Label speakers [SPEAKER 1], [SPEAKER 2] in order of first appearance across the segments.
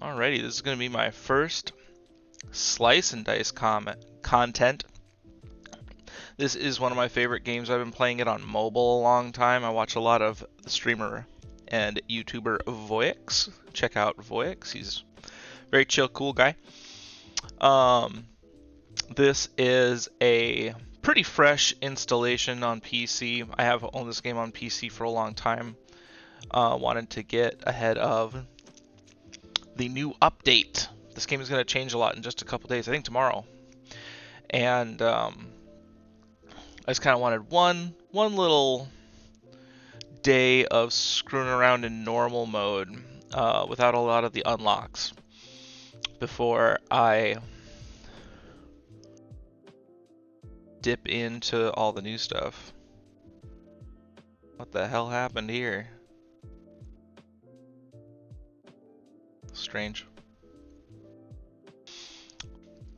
[SPEAKER 1] Alrighty, this is going to be my first slice and dice content. This is one of my favorite games. I've been playing it on mobile a long time. I watch a lot of the streamer and YouTuber Voyix. Check out Voyix. He's a very chill, cool guy. This is a pretty fresh installation on PC. I have owned this game on PC for a long time. Wanted to get ahead of the new update. This game is going to change a lot in just a couple days. I think tomorrow. And I just kind of wanted one little day of screwing around in normal mode without a lot of the unlocks before I dip into all the new stuff. What the hell happened here? Strange.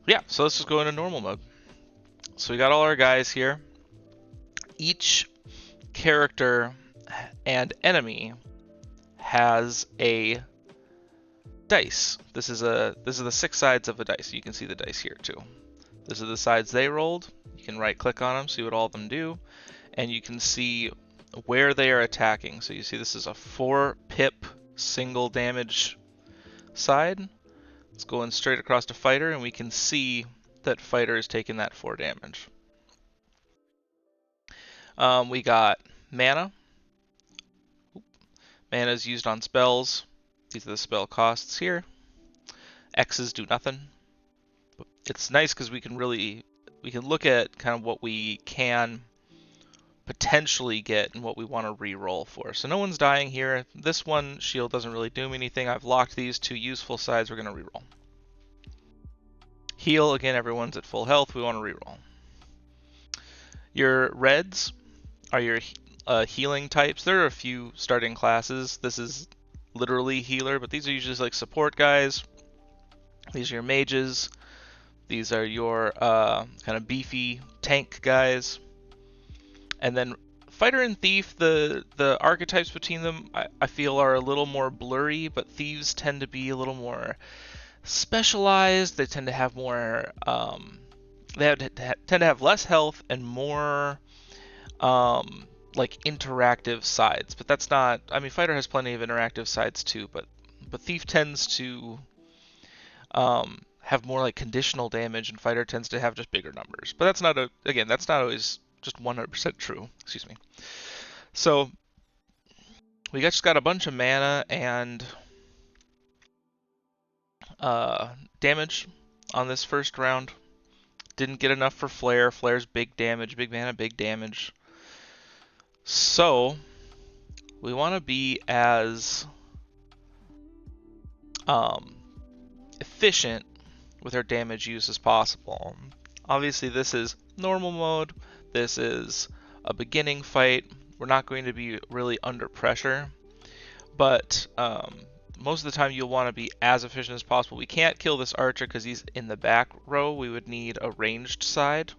[SPEAKER 1] Yeah, so let's just go into normal mode. So we got all our guys here. Each character and enemy has a dice. This is the 6 sides of a dice. You can see the dice here too. These are the sides they rolled. You can right click on them, see what all of them do, and you can see where they are attacking. So you see this is a 4 pip single damage side. It's going straight across to fighter, and we can see that fighter is taking that 4 damage. We got mana. Mana is used on spells. These are the spell costs here. X's do nothing. It's nice because we can look at kind of what we can potentially get and what we want to re-roll for. So no one's dying here. This one, shield doesn't really do me anything. I've locked these 2 useful sides. We're going to re-roll. Heal, again, everyone's at full health. We want to re-roll. Your reds are your healing types. There are a few starting classes. This is literally healer, but these are usually like support guys. These are your mages. These are your kind of beefy tank guys. And then fighter and thief, the archetypes between them I feel are a little more blurry, but thieves tend to be a little more specialized. They tend to have more tend to have less health and more like interactive sides. But that's not, I mean, fighter has plenty of interactive sides too, but thief tends to have more like conditional damage, and fighter tends to have just bigger numbers. But that's not always just 100% true. Excuse me. So we just got a bunch of mana and damage on this first round. Didn't get enough for flare. Flare's big damage, big mana, big damage. So we want to be as efficient with our damage use as possible. Obviously this is normal mode. This is a beginning fight. We're not going to be really under pressure, but most of the time you'll want to be as efficient as possible. We can't kill this archer because he's in the back row. We would need a ranged side.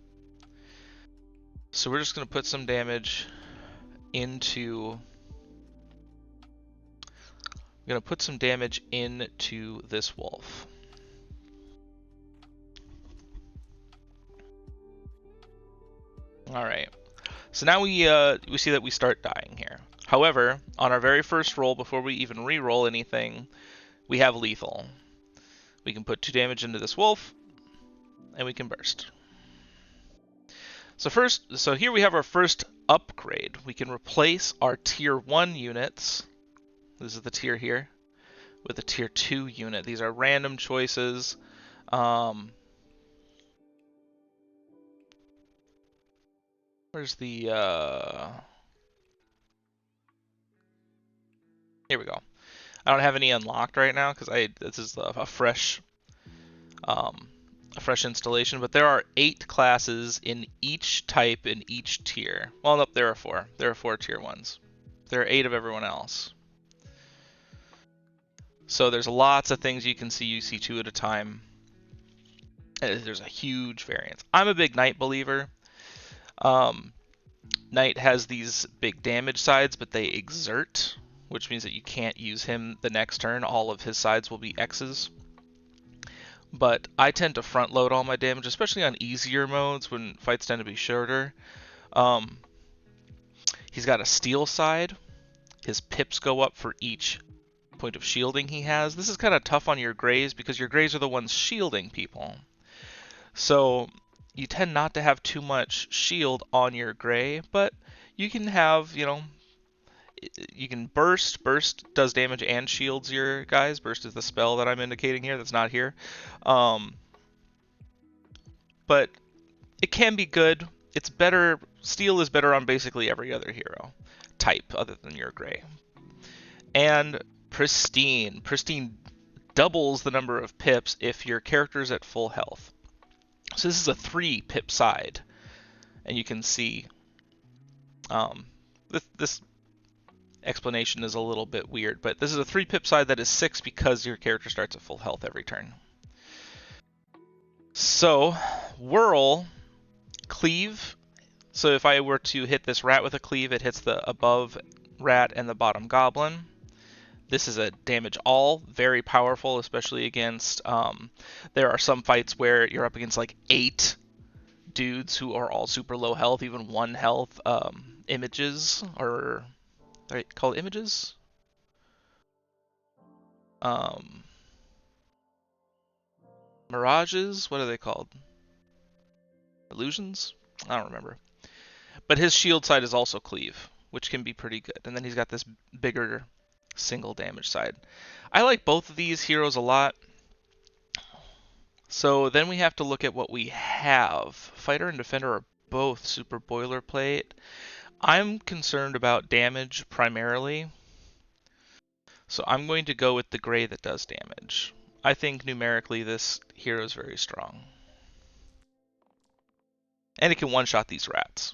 [SPEAKER 1] So we're just going to put some damage into this wolf. All right. So now we see that we start dying here. However, on our very first roll, before we even re-roll anything, we have lethal. We can put 2 damage into this wolf, and we can burst. So here we have our first upgrade. We can replace our tier 1 units. This is the tier here, with a tier 2 unit. These are random choices. Where's the here we go. I don't have any unlocked right now because this is a fresh installation, but there are 8 classes in each type in each tier. Well, nope, there are 4. There are 4 tier 1s. There are 8 of everyone else. So there's lots of things you can see. You see 2 at a time. There's a huge variance. I'm a big knight believer. Knight has these big damage sides, but they exert which means that you can't use him the next turn. All of his sides will be X's. But I tend to front load all my damage, especially on easier modes when fights tend to be shorter. Um, he's got a steel side. His pips go up for each point of shielding he has. This is kind of tough on your grays because your grays are the ones shielding people. So you tend not to have too much shield on your gray, but you can have, you can burst. Burst does damage and shields your guys. Burst is the spell that I'm indicating here that's not here. But it can be good. It's better. Steel is better on basically every other hero type other than your gray. And pristine. Pristine doubles the number of pips if your character's at full health. So this is a 3 pip side. And you can see this explanation is a little bit weird, but this is a 3 pip side that is 6 because your character starts at full health every turn. So, whirl, cleave. So if I were to hit this rat with a cleave, it hits the above rat and the bottom goblin. This is a damage all, very powerful, especially against, there are some fights where you're up against like 8 dudes who are all super low health, even 1 health, images, or, are they called images? Mirages? What are they called? Illusions? I don't remember. But his shield side is also cleave, which can be pretty good. And then he's got this bigger single damage side. I like both of these heroes a lot. So then we have to look at what we have. Fighter and Defender are both super boilerplate. I'm concerned about damage primarily. So I'm going to go with the gray that does damage. I think numerically this hero is very strong. And it can one-shot these rats.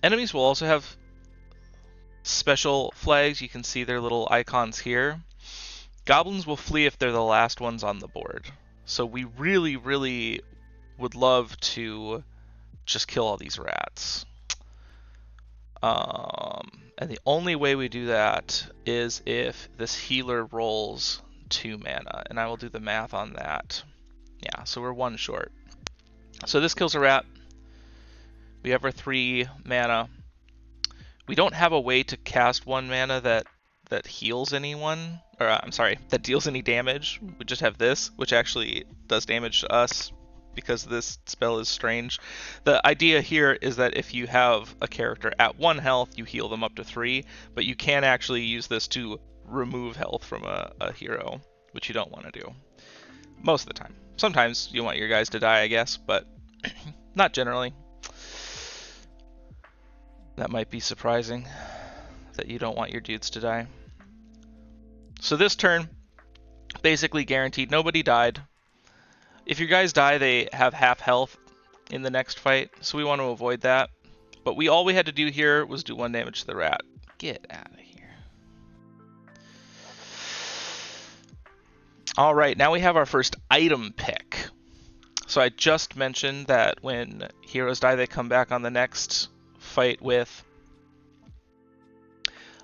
[SPEAKER 1] Enemies will also have special flags. You can see their little icons here. Goblins will flee if they're the last ones on the board. So we really, really would love to just kill all these rats. And the only way we do that is if this healer rolls 2 mana. And I will do the math on that. Yeah, so we're 1 short. So this kills a rat. We have our 3 mana. We don't have a way to cast 1 mana that heals anyone, or I'm sorry, that deals any damage. We just have this, which actually does damage to us because this spell is strange. The idea here is that if you have a character at 1 health, you heal them up to 3, but you can actually use this to remove health from a hero, which you don't want to do most of the time. Sometimes you want your guys to die, I guess, but not generally. That might be surprising, that you don't want your dudes to die. So this turn, basically guaranteed nobody died. If your guys die, they have half health in the next fight, so we want to avoid that. But all we had to do here was do 1 damage to the rat. Get out of here. Alright, now we have our first item pick. So I just mentioned that when heroes die, they come back on the next fight with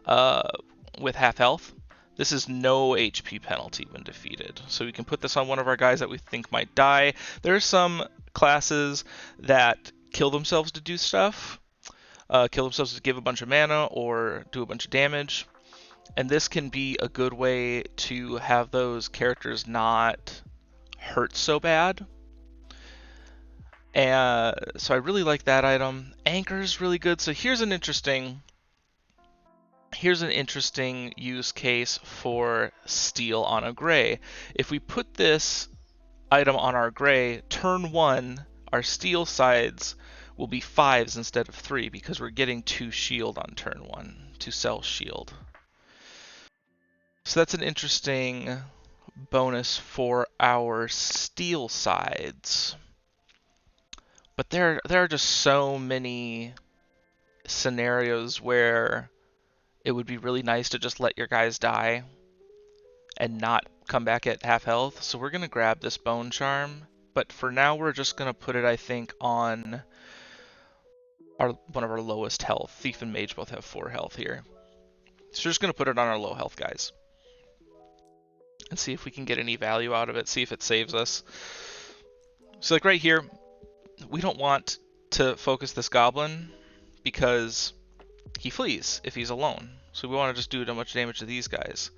[SPEAKER 1] half health. This is no HP penalty when defeated. So we can put this on one of our guys that we think might die. There are some classes that kill themselves to do stuff. Kill themselves to give a bunch of mana or do a bunch of damage. And this can be a good way to have those characters not hurt so bad. And so I really like that item. Anchor is really good. So here's an interesting use case for steel on a gray. If we put this item on our gray, turn 1, our steel sides will be 5s instead of 3 because we're getting 2 shield on turn 1, 2 cell shield. So that's an interesting bonus for our steel sides. But there are just so many scenarios where it would be really nice to just let your guys die and not come back at half health. So we're going to grab this Bone Charm. But for now, we're just going to put it, I think, on one of our lowest health. Thief and Mage both have 4 health here. So we're just going to put it on our low health guys and see if we can get any value out of it, see if it saves us. So like right here, we don't want to focus this goblin because he flees if he's alone. So we want to just do much damage to these guys.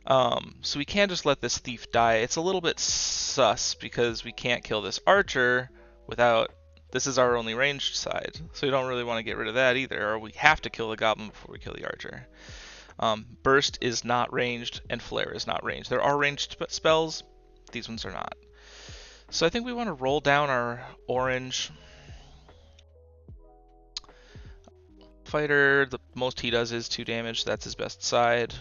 [SPEAKER 1] So we can't just let this thief die. It's a little bit sus because we can't kill this archer without... This is our only ranged side, so we don't really want to get rid of that either, or we have to kill the goblin before we kill the archer. Burst is not ranged, and Flare is not ranged. There are ranged spells, these ones are not. So I think we want to roll down our orange. Fighter, the most he does is 2 damage, that's his best side.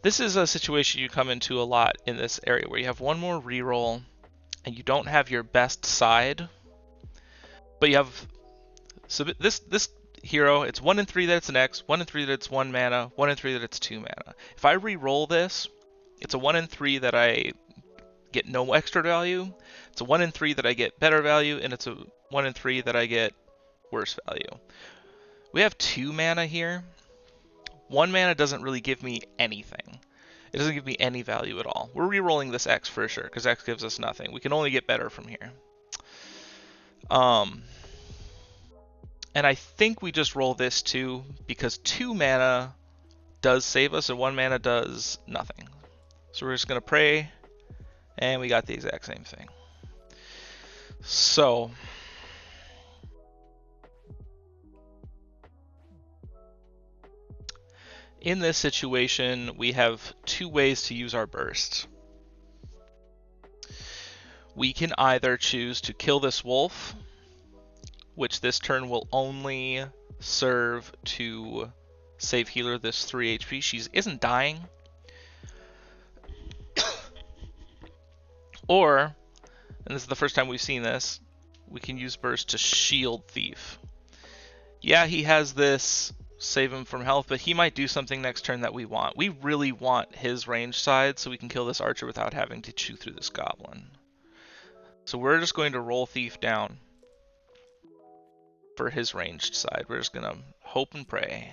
[SPEAKER 1] This is a situation you come into a lot in this area where you have one more reroll and you don't have your best side, but you have... So this hero, it's 1 in 3 that it's an X, 1 in 3 that it's 1 mana, 1 in 3 that it's 2 mana. If I re-roll this, it's a 1 in 3 that I get no extra value, it's a 1 in 3 that I get better value, and it's a 1 in 3 that I get worse value. We have 2 mana here. 1 mana doesn't really give me anything. It doesn't give me any value at all. We're re-rolling this X for sure, because X gives us nothing. We can only get better from here. And I think we just roll this too, because 2 mana does save us, and 1 mana does nothing. So we're just going to pray, and we got the exact same thing. So... in this situation, we have 2 ways to use our burst. We can either choose to kill this wolf, which this turn will only serve to save healer this 3 HP. She isn't dying. Or, and this is the first time we've seen this, we can use burst to shield thief. Yeah, he has this... save him from health, but he might do something next turn that we want. We really want his range side so we can kill this archer without having to chew through this goblin. So we're just going to roll thief down for his ranged side. We're just going to hope and pray.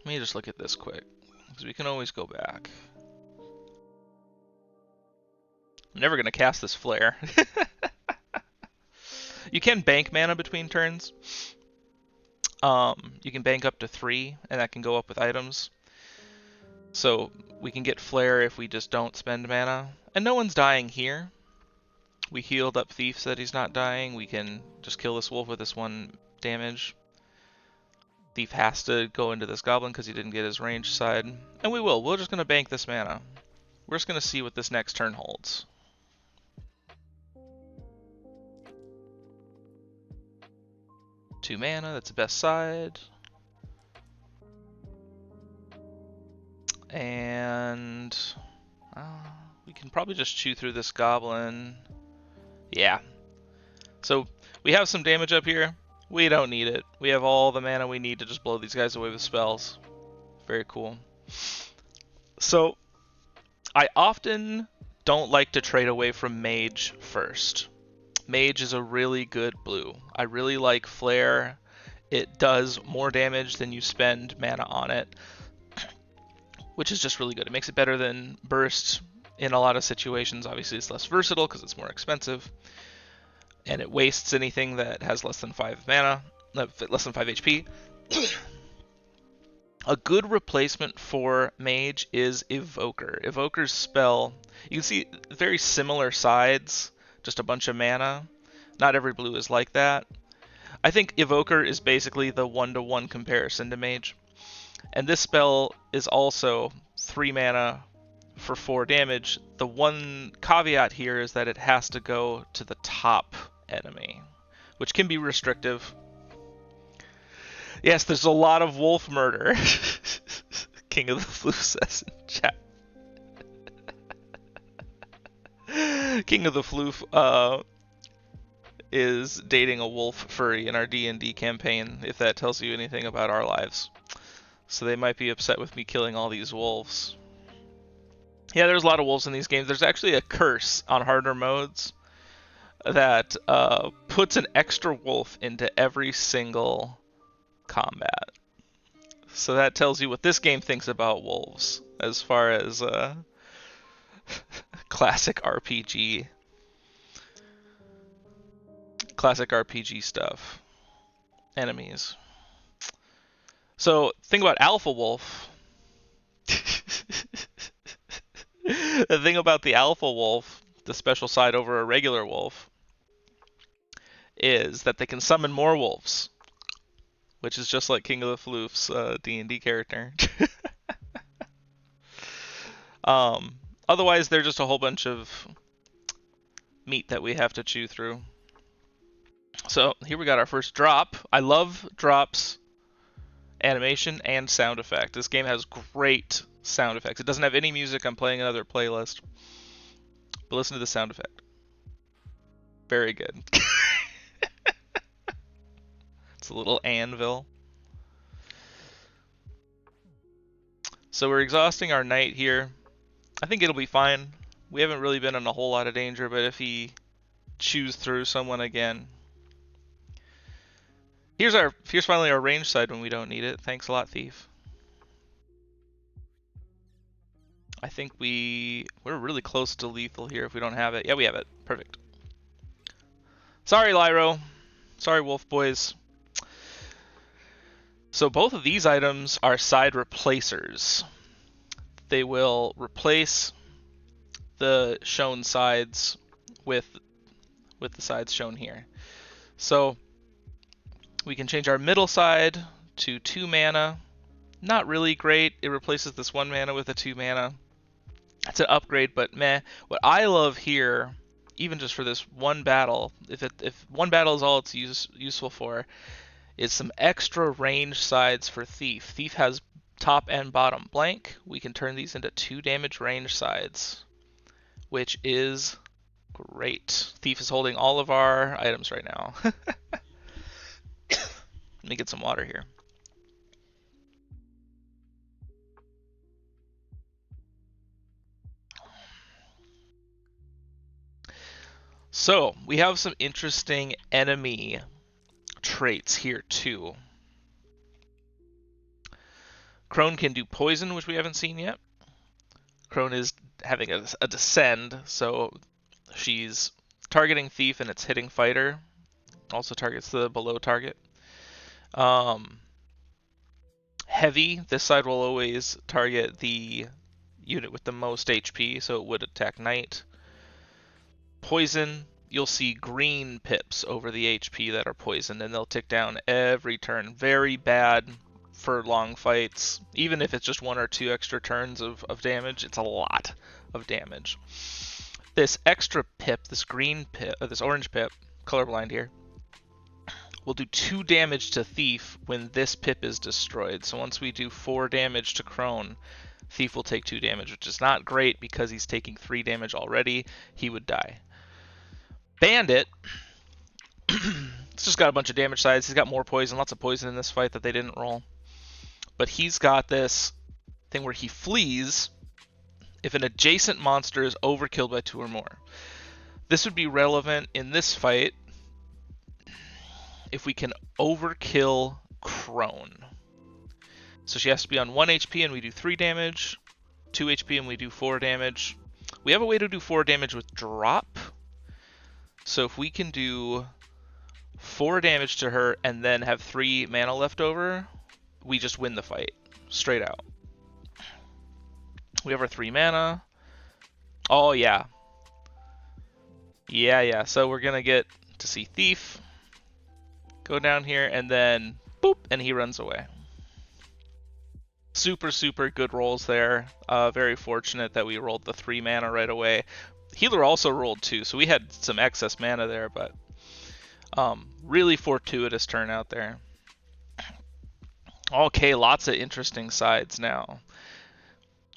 [SPEAKER 1] Let me just look at this quick, because we can always go back. I'm never going to cast this flare. You can bank mana between turns. You can bank up to 3, and that can go up with items. So we can get flare if we just don't spend mana. And no one's dying here. We healed up thief so that he's not dying. We can just kill this wolf with this 1 damage. Thief has to go into this goblin because he didn't get his range side. And we will. We're just going to bank this mana. We're just going to see what this next turn holds. Two mana, that's the best side. And we can probably just chew through this goblin. Yeah. So we have some damage up here. We don't need it. We have all the mana we need to just blow these guys away with spells. Very cool. So I often don't like to trade away from mage first. Mage is a really good blue. I really like Flare. It does more damage than you spend mana on it, which is just really good. It makes it better than Burst in a lot of situations. Obviously, it's less versatile because it's more expensive, and it wastes anything that has less than 5 mana, less than 5 HP. A good replacement for Mage is Evoker. Evoker's spell, you can see very similar sides, just a bunch of mana. Not every blue is like that. I think Evoker is basically the 1-to-1 comparison to Mage. And this spell is also 3 mana for 4 damage. The one caveat here is that it has to go to the top enemy, which can be restrictive. Yes, there's a lot of wolf murder. King of the Flu says in chat. King of the Flu is dating a wolf furry in our D&D campaign, if that tells you anything about our lives. So they might be upset with me killing all these wolves. Yeah, there's a lot of wolves in these games. There's actually a curse on harder modes that puts an extra wolf into every single combat. So that tells you what this game thinks about wolves as far as classic RPG stuff. Enemies. So think about Alpha Wolf. The thing about the Alpha Wolf, the special side over a regular wolf, is that they can summon more wolves, which is just like King of the Floof's D&D character. Otherwise, they're just a whole bunch of meat that we have to chew through. So here we got our first drop. I love drops, animation, and sound effect. This game has great sound effects. It doesn't have any music. I'm playing another playlist. But listen to the sound effect. Very good. It's a little anvil. So we're exhausting our knight here. I think it'll be fine. We haven't really been in a whole lot of danger, but if he chews through someone again. Here's finally our range side when we don't need it. Thanks a lot, Thief. I think we're really close to lethal here if we don't have it. Yeah, we have it. Perfect. Sorry, Lyro. Sorry, Wolf Boys. So both of these items are side replacers. They will replace the shown sides with the sides shown here. So we can change our middle side to 2 mana. Not really great. It replaces this 1 mana with a 2 mana. It's an upgrade, but meh. What I love here, even just for this one battle, if one battle is all it's useful for, is some extra range sides for Thief. Thief has top and bottom blank. We can turn these into 2 damage range sides, which is great. Thief is holding all of our items right now. Let me get some water here. So, we have some interesting enemy traits here too. Crone can do poison, which we haven't seen yet. Crone is having a descend, so she's targeting Thief and it's hitting Fighter. Also targets the below target. Heavy, this side will always target the unit with the most HP, so it would attack Knight. Poison, you'll see green pips over the HP that are poisoned, and they'll tick down every turn. Very bad for long fights. Even if it's just 1 or 2 extra turns of damage, it's a lot of damage. This extra pip, this green pip, this orange pip, colorblind here, will do 2 damage to Thief when this pip is destroyed. So once we do 4 damage to Crone, Thief will take 2 damage, which is not great because he's taking 3 damage already. He would die. Bandit, it's just got a bunch of damage sides. He's got more poison, lots of poison in this fight that they didn't roll. But he's got this thing where he flees if an adjacent monster is overkilled by 2 or more. This would be relevant in this fight if we can overkill Crone. So she has to be on 1 HP and we do 3 damage, 2 HP and we do 4 damage. We have a way to do 4 damage with drop. So if we can do 4 damage to her and then have 3 mana left over, we just win the fight, straight out. We have our 3 mana. Oh, yeah. Yeah. So we're going to get to see Thief go down here, and then boop, and he runs away. Super good rolls there. Very fortunate that we rolled the 3 mana right away. Healer also rolled 2, so we had some excess mana there, but really fortuitous turn out there. Okay, lots of interesting sides now.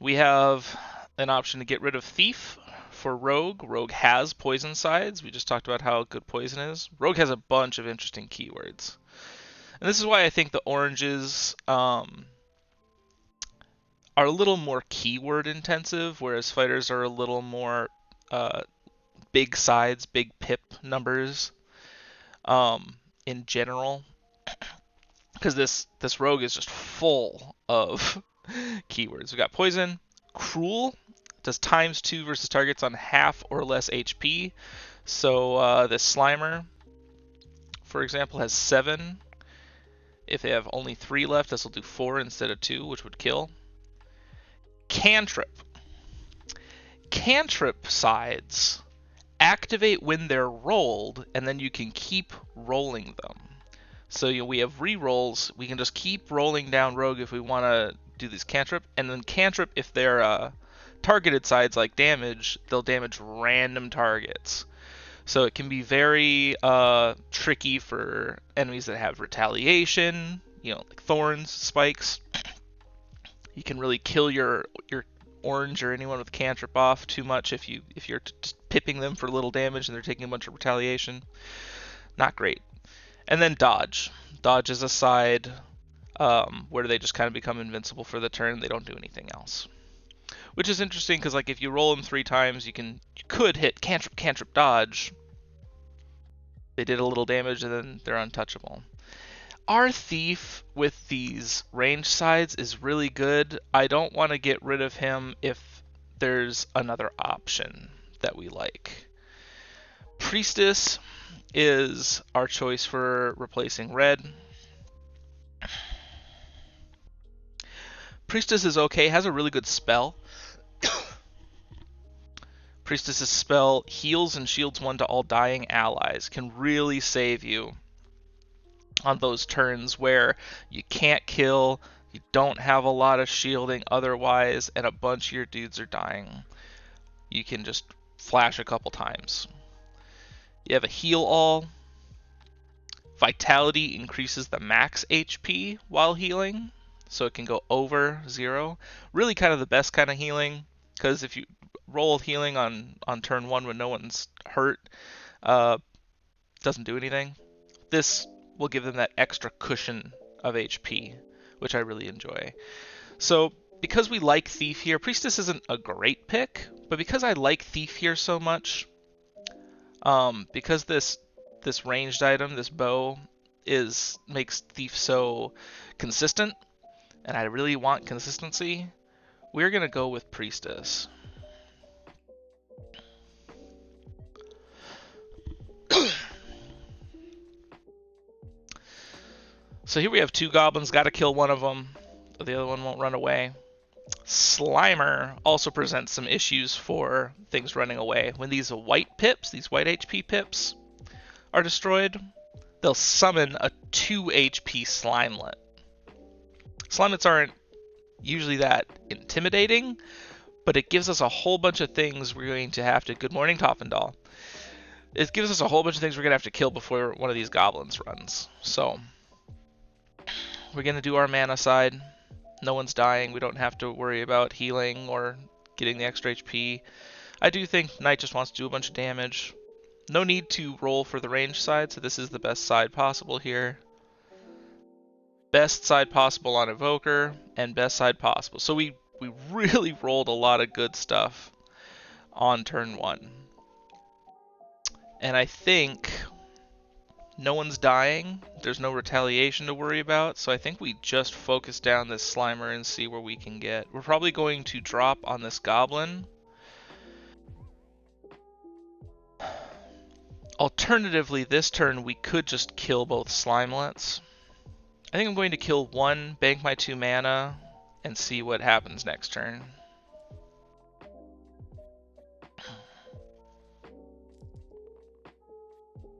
[SPEAKER 1] We have an option to get rid of Thief for Rogue. Rogue has poison sides. We just talked about how good poison is. Rogue has a bunch of interesting keywords. And this is why I think the oranges are a little more keyword intensive, whereas fighters are a little more uh, big sides, big pip numbers in general. Because this rogue is just full of keywords. We got poison, cruel, does ×2 versus targets on half or less HP. So this Slimer, for example, has 7. If they have only 3 left, this will do 4 instead of 2, which would kill. Cantrip. Cantrip sides activate when they're rolled, and then you can keep rolling them. So we have re-rolls. We can just keep rolling down rogue if we want to do these cantrip. And then cantrip, if they're targeted sides like damage, they'll damage random targets. So it can be very tricky for enemies that have retaliation, like thorns, spikes. You can really kill your orange or anyone with cantrip off too much if you're just pipping them for little damage and they're taking a bunch of retaliation. Not great. And then dodge. Dodge is a side where they just kind of become invincible for the turn. They don't do anything else. Which is interesting because if you roll them 3 times, you could hit cantrip, cantrip, dodge. They did a little damage and then they're untouchable. Our thief with these range sides is really good. I don't want to get rid of him if there's another option that we like. Priestess is our choice for replacing red. Priestess is okay, has a really good spell. Priestess's spell heals and shields 1 to all dying allies. Can really save you on those turns where you can't kill, you don't have a lot of shielding otherwise, and a bunch of your dudes are dying. You can just flash a couple times. You have a heal all. Vitality increases the max HP while healing, so it can go over 0. Really kind of the best kind of healing, because if you roll healing on turn 1 when no one's hurt, doesn't do anything. This will give them that extra cushion of HP, which I really enjoy. So because we like Thief here, Priestess isn't a great pick, but because I like Thief here so much, because this ranged item, this bow, makes Thief so consistent, and I really want consistency, we're going to go with Priestess. So here we have 2 goblins, gotta kill one of them, but the other one won't run away. Slimer also presents some issues for things running away. When these white pips, these white HP pips, are destroyed, they'll summon a 2 HP Slimelet. Slimelets aren't usually that intimidating, but it gives us a whole bunch of things we're going to have to... Good morning, Toppendal. It gives us a whole bunch of things we're going to have to kill before one of these goblins runs. So we're going to do our mana side. No one's dying. We don't have to worry about healing or getting the extra HP. I do think Knight just wants to do a bunch of damage. No need to roll for the range side, so this is the best side possible here. Best side possible on Evoker, and best side possible. So we really rolled a lot of good stuff on turn 1. And I think no one's dying. There's no retaliation to worry about, so I think we just focus down this Slimer and see where we can get. We're probably going to drop on this goblin. Alternatively, this turn we could just kill both Slimelets. I think I'm going to kill one, bank my 2 mana, and see what happens next turn.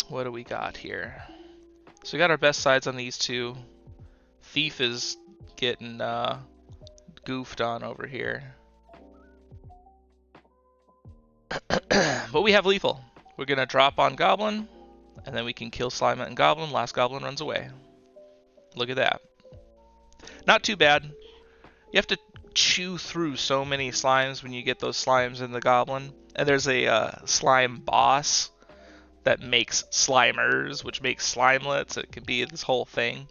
[SPEAKER 1] What do we got here? So we got our best sides on these 2. Thief is getting goofed on over here. But we have lethal. We're going to drop on Goblin, and then we can kill Slimer and Goblin. Last Goblin runs away. Look at that. Not too bad. You have to chew through so many slimes when you get those slimes in the Goblin. And there's a slime boss that makes Slimers, which makes Slimelets. It can be this whole thing.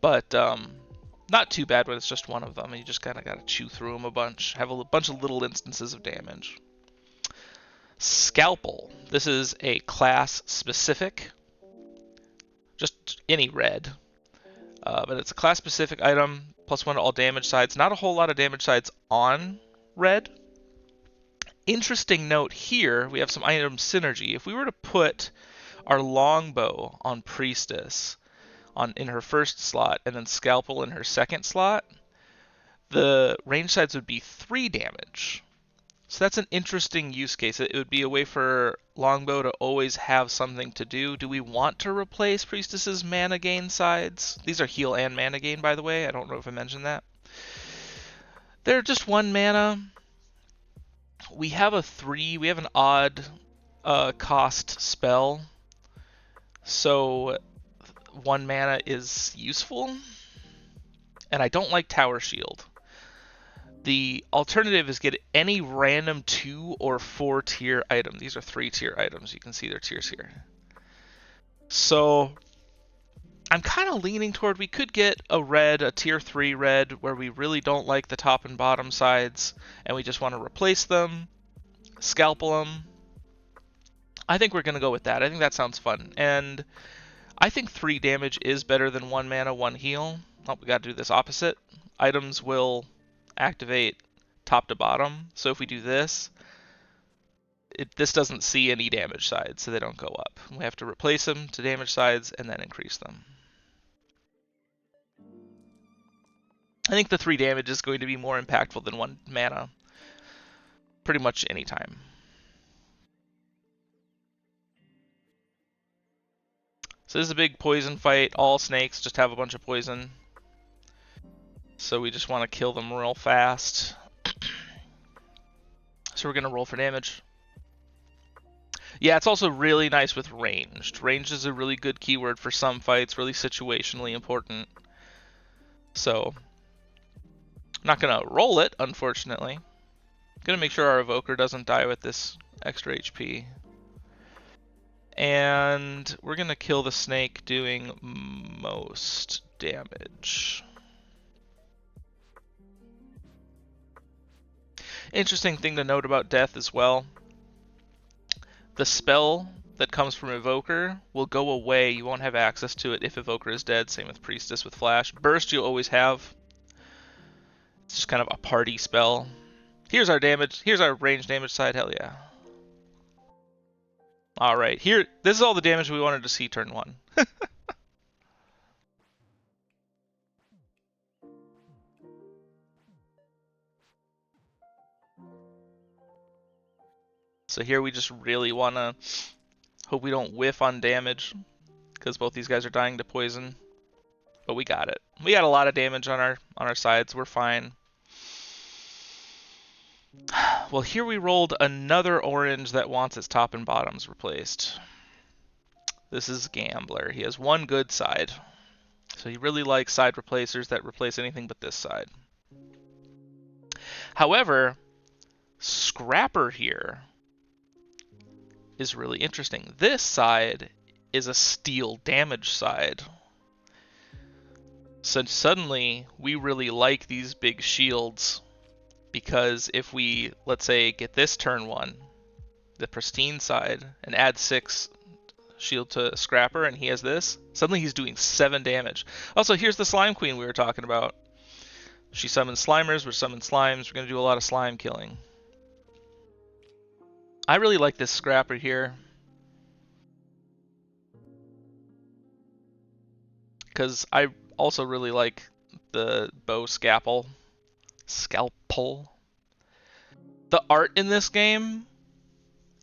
[SPEAKER 1] But Not too bad when it's just one of them, and you just kind of got to chew through them a bunch. Have a bunch of little instances of damage. Scalpel. This is a class specific, just any red. But it's a class specific item, +1 to all damage sides. Not a whole lot of damage sides on red. Interesting note here, we have some item synergy. If we were to put our longbow on Priestess in her first slot and then Scalpel in her second slot, the range sides would be 3 damage. So that's an interesting use case. It would be a way for longbow to always have something to do. Do we want to replace Priestess's mana gain sides? These are heal and mana gain, by the way. I don't know if I mentioned that. They're just 1 mana. We have an odd cost spell, so 1 mana is useful, and I don't like Tower Shield. The alternative is get any random 2 or 4 tier item. These are 3 tier items. You can see their tiers here. So I'm kind of leaning toward we could get a tier 3 red, where we really don't like the top and bottom sides, and we just want to replace them, scalpel them. I think we're going to go with that. I think that sounds fun. And I think 3 damage is better than 1 mana, 1 heal. Oh, we got to do this opposite. Items will activate top to bottom. So if we do this, this doesn't see any damage sides, so they don't go up. We have to replace them to damage sides and then increase them. I think the 3 damage is going to be more impactful than 1 mana pretty much any time. So this is a big poison fight. All snakes just have a bunch of poison. So we just want to kill them real fast. So we're going to roll for damage. Yeah, it's also really nice with ranged. Ranged is a really good keyword for some fights, really situationally important. So I'm not going to roll it, unfortunately. I'm going to make sure our evoker doesn't die with this extra HP. And we're going to kill the snake doing most damage. Interesting thing to note about death as well. The spell that comes from Evoker will go away. You won't have access to it if Evoker is dead. Same with Priestess with Flash. Burst you'll always have. It's just kind of a party spell. Here's our damage. Here's our range damage side. Hell yeah. Alright, here. This is all the damage we wanted to see turn 1. So here we just really want to hope we don't whiff on damage, because both these guys are dying to poison. But we got it. We got a lot of damage on our sides. We're fine. Well, here we rolled another orange that wants its top and bottoms replaced. This is Gambler. He has 1 good side. So he really likes side replacers that replace anything but this side. However, Scrapper here is really interesting. This side is a steel damage side. So suddenly we really like these big shields, because if we, let's say, get this turn 1, the pristine side, and add 6 shield to Scrapper, and he has this, suddenly he's doing 7 damage. Also, here's the Slime Queen we were talking about. She summons Slimers, we're summoning Slimes, we're going to do a lot of slime killing. I really like this Scrapper here, because I also really like the bow Scalpel. The art in this game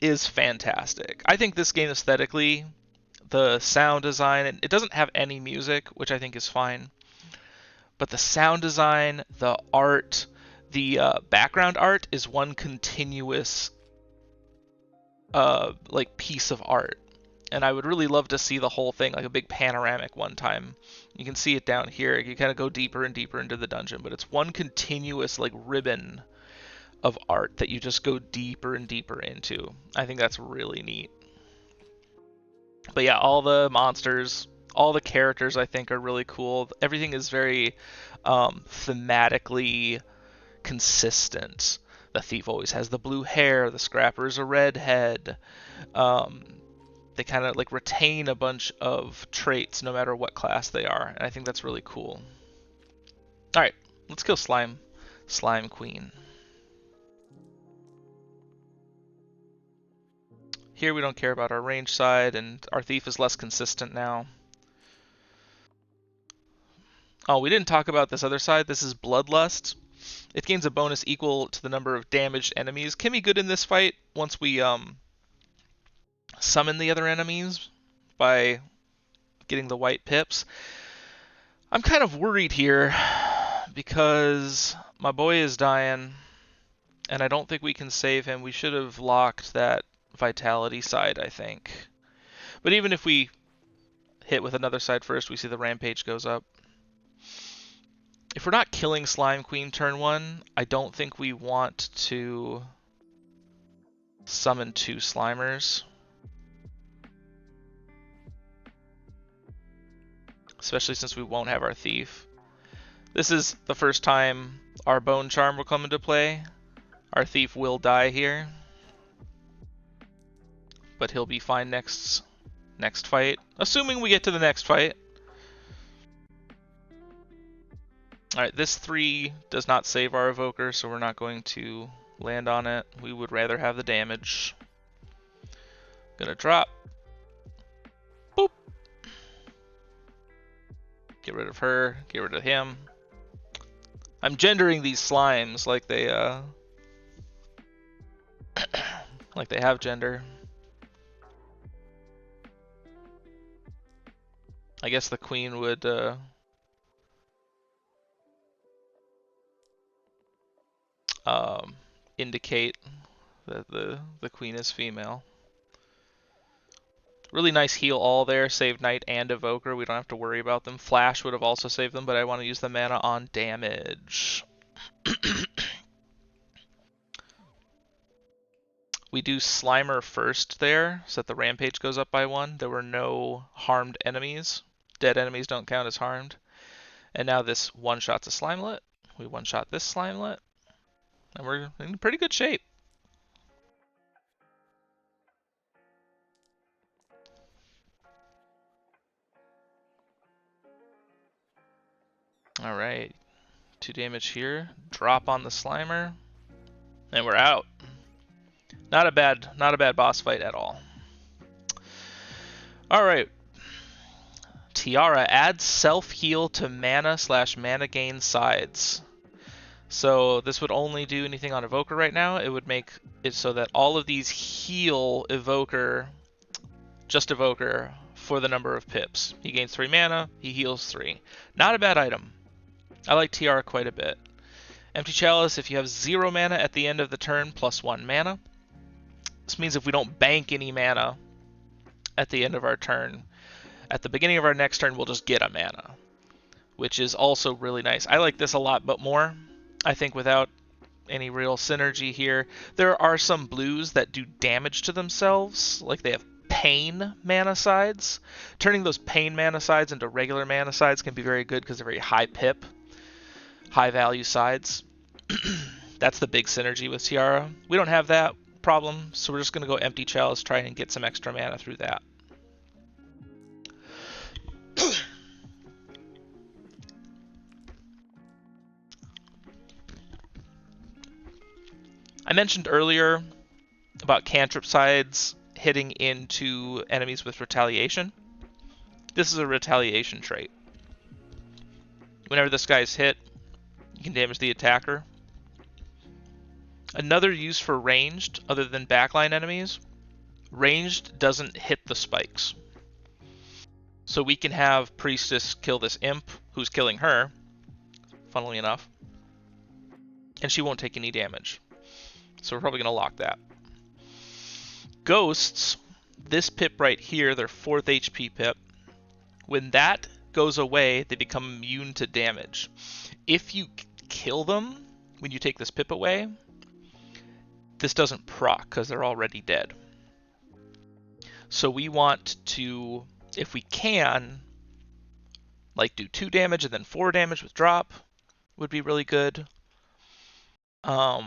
[SPEAKER 1] is fantastic. I think this game aesthetically, the sound design, it doesn't have any music, which I think is fine, but the sound design, the art, the background art is one continuous like piece of art. And I would really love to see the whole thing, like a big panoramic one time. You can see it down here. You kind of go deeper and deeper into the dungeon, but it's one continuous like ribbon of art that you just go deeper and deeper into. I think that's really neat. But yeah, all the monsters All the characters I think are really cool. Everything is very thematically consistent. The thief always has the blue hair. The scrapper's a redhead. Um, they kind of like retain a bunch of traits no matter what class they are, and I think that's really cool. All right, let's kill Slime. Slime Queen. Here we don't care about our range side, and our thief is less consistent now. Oh, we didn't talk about this other side. This is Bloodlust. It gains a bonus equal to the number of damaged enemies. Can be good in this fight once we summon the other enemies by getting the white pips. I'm kind of worried here because my boy is dying, and I don't think we can save him. We should have locked that vitality side, I think. But even if we hit with another side first, we see the rampage goes up. If we're not killing Slime Queen turn 1, I don't think we want to summon 2 Slimers. Especially since we won't have our Thief. This is the first time our Bone Charm will come into play. Our Thief will die here. But he'll be fine next fight. Assuming we get to the next fight. Alright, this 3 does not save our Evoker, so we're not going to land on it. We would rather have the damage. Gonna drop. Boop. Get rid of her. Get rid of him. I'm gendering these slimes like they like they have gender. I guess the queen would indicate that the queen is female. Really nice heal all there. Save Knight and Evoker. We don't have to worry about them. Flash would have also saved them, but I want to use the mana on damage. We do Slimer first there, so that the rampage goes up by 1. There were no harmed enemies. Dead enemies don't count as harmed. And now this one-shots a Slimelet. We one-shot this Slimelet. And we're in pretty good shape. Alright. 2 damage here. Drop on the Slimer. And we're out. Not a bad boss fight at all. Alright. Tiara adds self-heal to mana/mana gain sides. So this would only do anything on Evoker right now. It would make it so that all of these heal Evoker, just Evoker, for the number of pips. He gains 3 mana, he heals 3. Not a bad item. I like Tiara quite a bit. Empty Chalice, if you have 0 mana at the end of the turn, plus 1 mana. This means if we don't bank any mana at the end of our turn, at the beginning of our next turn, we'll just get a mana, which is also really nice. I like this a lot, but more. I think without any real synergy here. There are some blues that do damage to themselves, like they have pain mana sides. Turning those pain mana sides into regular mana sides can be very good because they're very high pip, high value sides. That's the big synergy with Tiara. We don't have that problem, so we're just going to go Empty Chalice, try and get some extra mana through that. I mentioned earlier about cantrip sides hitting into enemies with retaliation. This is a retaliation trait. Whenever this guy's hit, you can damage the attacker. Another use for ranged, other than backline enemies, ranged doesn't hit the spikes. So we can have Priestess kill this imp who's killing her, funnily enough, and she won't take any damage. So we're probably going to lock that. Ghosts, this pip right here, their 4th HP pip, when that goes away, they become immune to damage. If you kill them when you take this pip away, this doesn't proc because they're already dead. So we want to, if we can, Like do 2 damage and then 4 damage with drop would be really good. The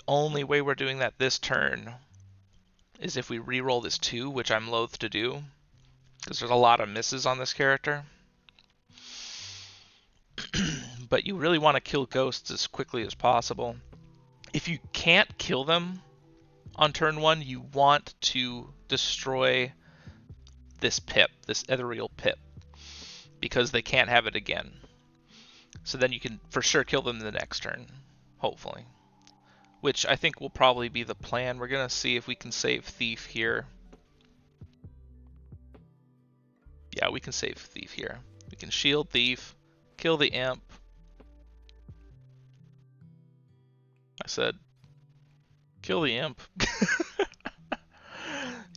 [SPEAKER 1] only way we're doing that this turn is if we reroll this 2, which I'm loath to do, because there's a lot of misses on this character. But you really want to kill ghosts as quickly as possible. If you can't kill them on turn 1, you want to destroy this pip, this ethereal pip, because they can't have it again. So then you can for sure kill them the next turn, hopefully. Which I think will probably be the plan. We're going to see if we can save Thief here. Yeah, we can save Thief here. We can shield Thief, kill the Imp. I said, kill the Imp.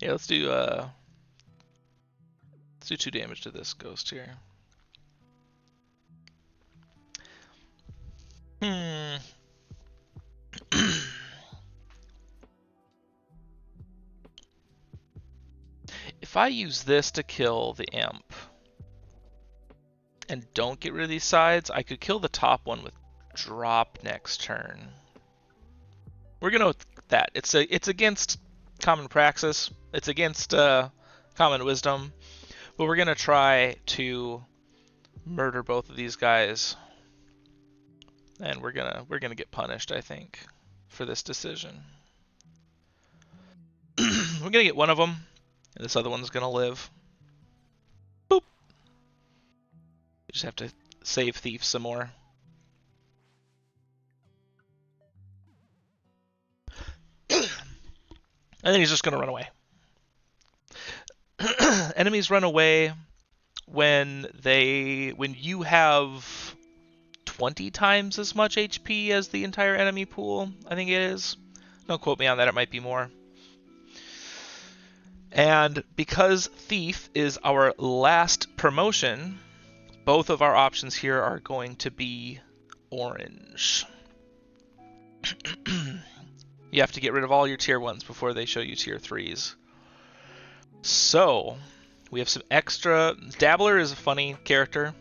[SPEAKER 1] Yeah, let's do 2 damage to this ghost here. If I use this to kill the Imp and don't get rid of these sides, I could kill the top one with drop next turn. We're gonna with that. It's against common praxis. It's against common wisdom, but we're gonna try to murder both of these guys, and we're gonna get punished, I think, for this decision. We're gonna get one of them, and this other one's gonna live. Boop. We just have to save Thief some more. And then he's just going to run away. Enemies run away when you have 20 times as much HP as the entire enemy pool, I think it is. Don't quote me on that, it might be more. And because Thief is our last promotion, both of our options here are going to be orange. You have to get rid of all your tier 1s before they show you tier 3s. So, we have some extra... Dabbler is a funny character.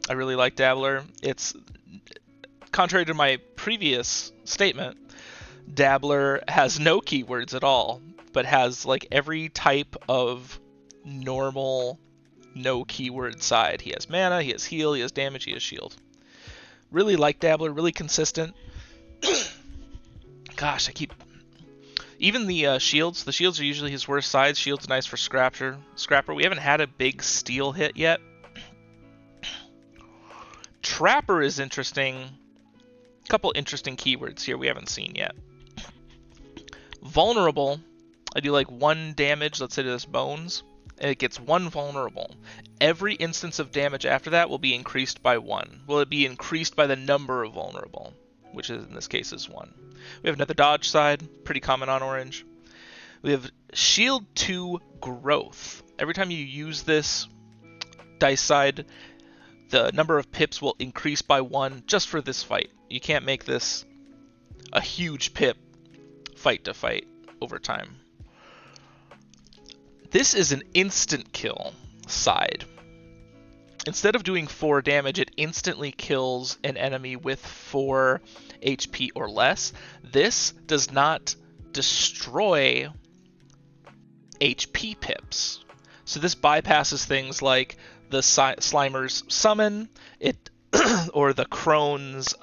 [SPEAKER 1] I really like Dabbler. It's... Contrary to my previous statement, Dabbler has no keywords at all, but has like every type of normal no keyword side. He has mana, he has heal, he has damage, he has shield. Really like Dabbler, really consistent. Gosh, even the shields are usually his worst side. Shield's nice for Scrapper. We haven't had a big steal hit yet. Trapper is interesting. A couple interesting keywords here we haven't seen yet. Vulnerable, I do like 1 damage, let's say to this bones, and it gets 1 vulnerable. Every instance of damage after that will be increased by 1. Will it be increased by the number of vulnerable, which is in this case is 1. We have another dodge side, pretty common on orange. We have shield 2 growth. Every time you use this dice side, the number of pips will increase by 1 just for this fight. You can't make this a huge pip fight to fight over time. This is an instant kill side. Instead of doing 4 damage, it instantly kills an enemy with 4 HP or less. This does not destroy HP pips. So this bypasses things like the Slimer's summon, or the Crone's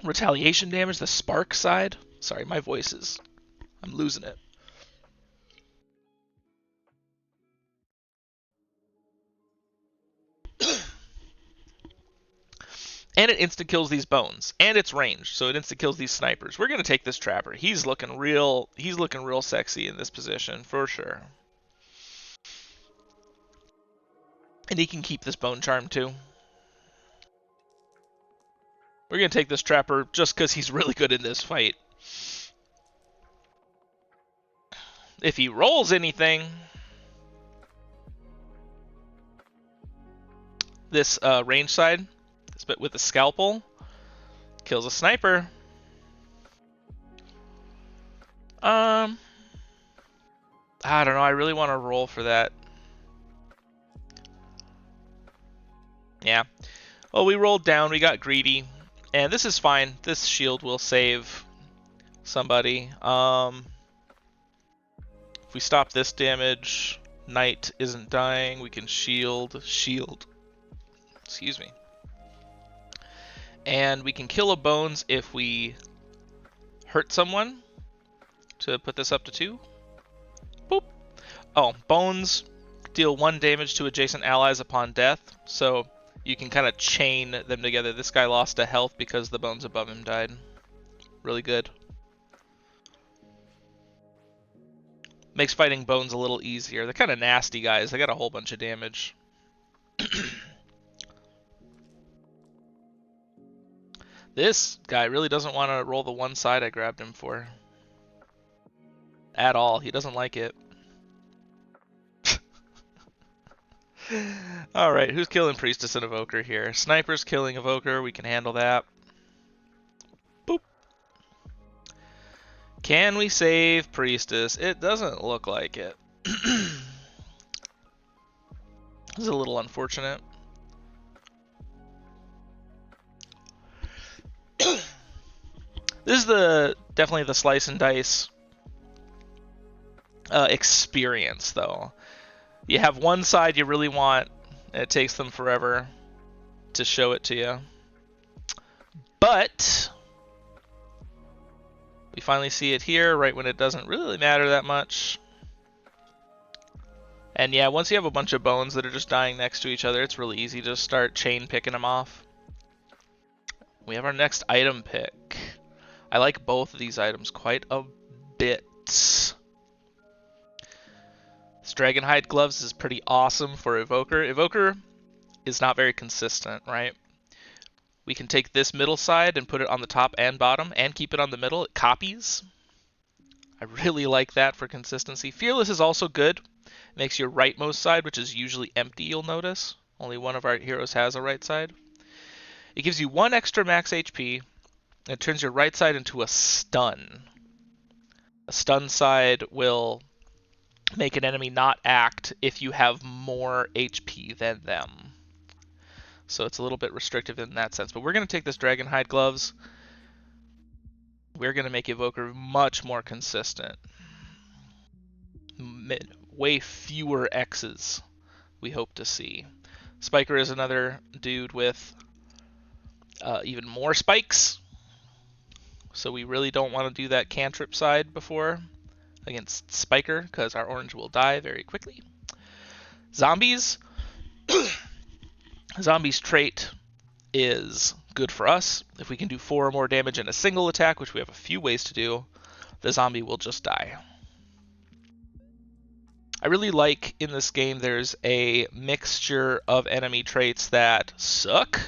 [SPEAKER 1] retaliation damage, the spark side. Sorry, my voice is... I'm losing it. And it insta kills these bones, and it's ranged, so it insta kills these snipers. We're gonna take this Trapper. He's looking real sexy in this position for sure. And he can keep this bone charm too. We're gonna take this Trapper just because he's really good in this fight. If he rolls anything, this range side, but with a scalpel, kills a sniper. I don't know. I really want to roll for that. Yeah. Well, we rolled down, we got greedy, and this is fine. This shield will save somebody. If we stop this damage, Knight isn't dying. We can shield. Excuse me. And we can kill a Bones if we hurt someone. To put this up to 2. Boop. Oh, Bones deal 1 damage to adjacent allies upon death, so you can kind of chain them together. This guy lost a health because the Bones above him died. Really good. Makes fighting Bones a little easier. They're kind of nasty guys. They got a whole bunch of damage. This guy really doesn't want to roll the one side I grabbed him for. At all. He doesn't like it. Alright, who's killing Priestess and Evoker here? Sniper's killing Evoker. We can handle that. Boop. Can we save Priestess? It doesn't look like it. This is a little unfortunate. This is definitely the slice and dice experience, though. You have one side you really want, and it takes them forever to show it to you. But we finally see it here, right when it doesn't really matter that much. And yeah, once you have a bunch of Bones that are just dying next to each other, it's really easy to start chain picking them off. We have our next item pick. I like both of these items quite a bit. This Dragonhide Gloves is pretty awesome for Evoker. Evoker is not very consistent, right? We can take this middle side and put it on the top and bottom and keep it on the middle. It copies. I really like that for consistency. Fearless is also good. It makes your rightmost side, which is usually empty, you'll notice. Only one of our heroes has a right side. It gives you 1 extra max HP. And it turns your right side into a stun. A stun side will make an enemy not act if you have more HP than them. So it's a little bit restrictive in that sense. But we're going to take this Dragonhide Gloves. We're going to make Evoker much more consistent. Way fewer X's we hope to see. Spiker is another dude with even more spikes. So we really don't want to do that cantrip side before against Spiker, because our orange will die very quickly. Zombies. Zombies trait is good for us. If we can do 4 or more damage in a single attack, which we have a few ways to do, the zombie will just die. I really like in this game there's a mixture of enemy traits that suck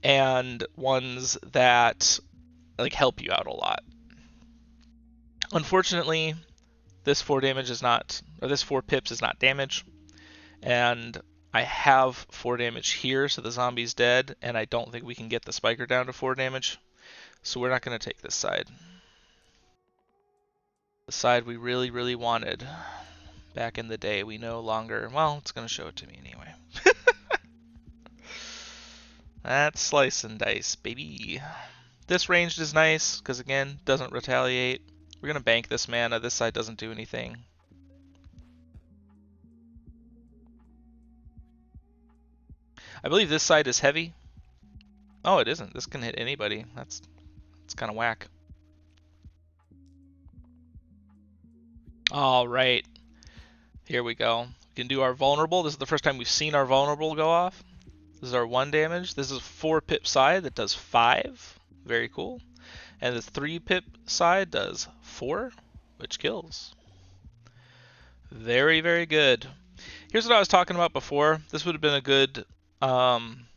[SPEAKER 1] and ones that like help you out a lot. Unfortunately, this 4 damage is not, or this 4 pips is not damage, and I have 4 damage here, so the zombie's dead, and I don't think we can get the Spiker down to 4 damage, so we're not going to take this side. The side we really, really wanted back in the day, we no longer, well, it's going to show it to me anyway. That's slice and dice, baby. This ranged is nice, because again, doesn't retaliate. We're going to bank this mana. This side doesn't do anything. I believe this side is heavy. Oh, it isn't. This can hit anybody. That's kind of whack. All right. Here we go. We can do our vulnerable. This is the first time we've seen our vulnerable go off. This is our 1 damage. This is a 4 pip side that does 5. Very cool. And the 3 pip side does 4, which kills. Very, very good. Here's what I was talking about before. This would have been a good time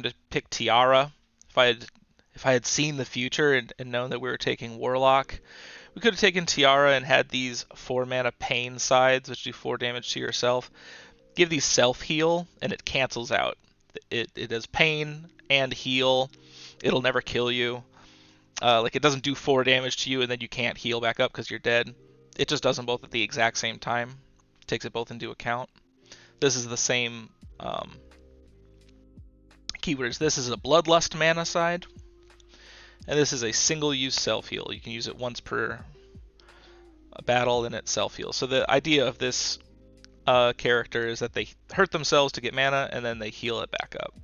[SPEAKER 1] to pick Tiara. If I had seen the future and known that we were taking Warlock, we could have taken Tiara and had these 4 mana pain sides, which do 4 damage to yourself. Give these self heal, and it cancels out. It does pain and heal. It'll never kill you. Like it doesn't do 4 damage to you and then you can't heal back up because you're dead. It just does them both at the exact same time. Takes it both into account. This is the same Keywords: this is a Bloodlust mana side, and this is a single-use self-heal. You can use it once per battle and it self-heals. So the idea of this character is that they hurt themselves to get mana, and then they heal it back up.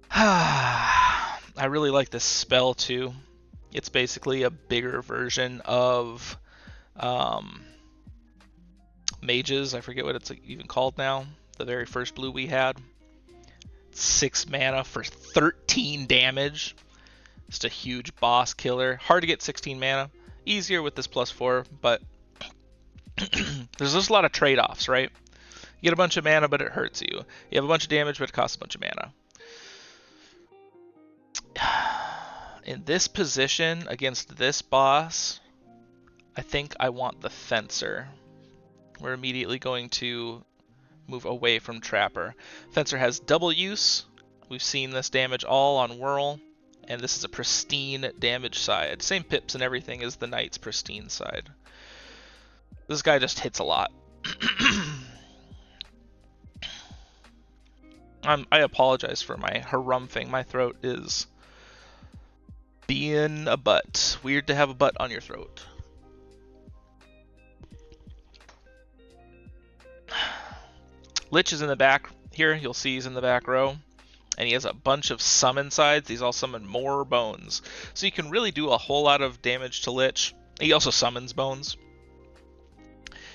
[SPEAKER 1] I really like this spell too. It's basically a bigger version of mages. I forget what it's even called now. The very first blue we had. 6 mana for 13 damage. Just a huge boss killer. Hard to get 16 mana. Easier with this +4, but there's just a lot of trade-offs, right? You get a bunch of mana, but it hurts you. You have a bunch of damage, but it costs a bunch of mana. In this position, against this boss, I think I want the Fencer. We're immediately going to move away from Trapper. Fencer has double use. We've seen this damage all on Whirl, and this is a pristine damage side. Same pips and everything as the Knight's pristine side. This guy just hits a lot. I apologize for my harumphing. My throat is being a butt. Weird to have a butt on your throat. Lich is in the back here. You'll see he's in the back row. And he has a bunch of summon sides. These all summon more bones. So you can really do a whole lot of damage to Lich. He also summons bones.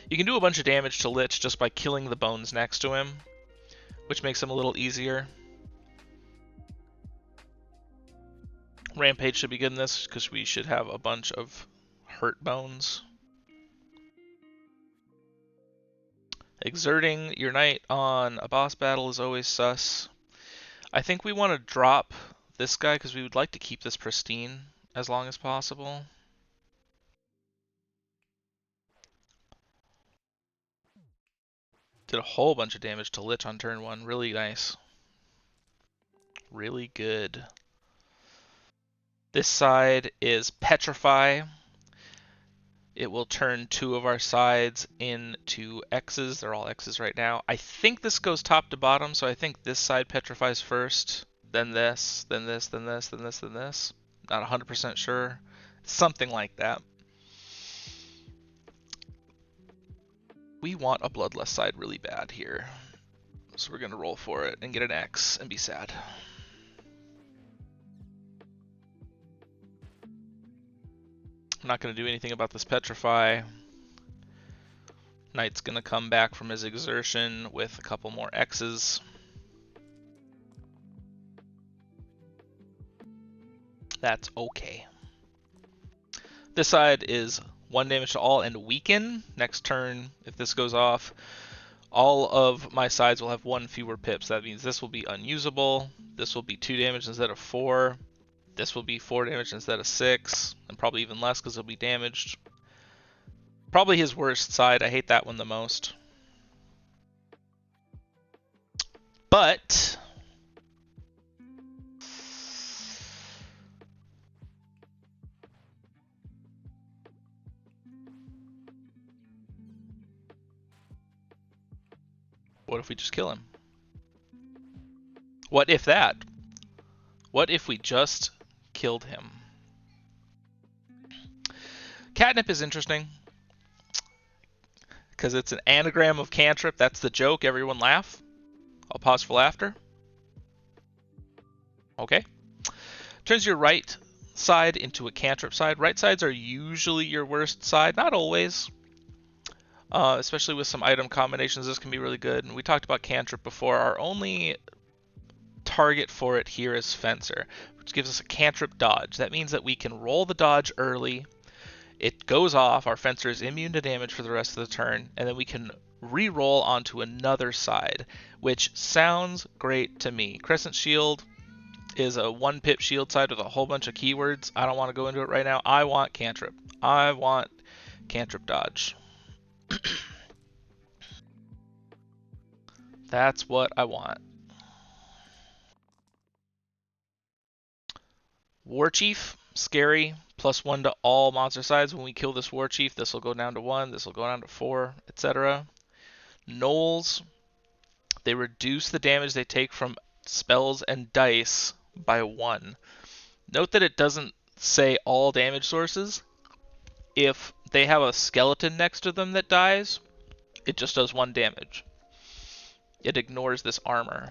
[SPEAKER 1] You can do a bunch of damage to Lich just by killing the bones next to him, which makes him a little easier. Rampage should be good in this because we should have a bunch of hurt bones. Exerting your knight on a boss battle is always sus. I think we want to drop this guy because we would like to keep this pristine as long as possible. Did a whole bunch of damage to Lich on turn 1. Really nice. Really good. This side is Petrify. It will turn 2 of our sides into X's. They're all X's right now. I think this goes top to bottom, so I think this side petrifies first, then this, then this, then this, then this, then this. Not 100% sure. Something like that. We want a Bloodlust side really bad here. So we're going to roll for it and get an X and be sad. I'm not going to do anything about this Petrify. Knight's going to come back from his exertion with a couple more X's. That's okay. This side is 1 damage to all and weaken. Next turn, if this goes off, all of my sides will have 1 fewer pips. That means this will be unusable. This will be 2 damage instead of 4. This will be 4 damage instead of 6, and probably even less because it'll be damaged. Probably his worst side. I hate that one the most. But what if we just kill him? What if that? What if we just killed him? Catnip is interesting because it's an anagram of cantrip. That's the joke. Everyone laugh. I'll pause for laughter. Okay. Turns your right side into a cantrip side. Right sides are usually your worst side. Not always. Especially with some item combinations, this can be really good. And we talked about cantrip before. Our only target for it here is Fencer, which gives us a cantrip dodge. That means that we can roll the dodge early. It goes off. Our Fencer is immune to damage for the rest of the turn, and then we can re-roll onto another side, which sounds great to me. Crescent Shield is a 1-pip shield side with a whole bunch of keywords. I don't want to go into it right now. I want cantrip. I want cantrip dodge. That's what I want. Warchief, scary. +1 to all monster sides. When we kill this Warchief, this will go down to 1, this will go down to 4, etc. Gnolls, they reduce the damage they take from spells and dice by 1. Note that it doesn't say all damage sources. If they have a skeleton next to them that dies, it just does 1 damage. It ignores this armor.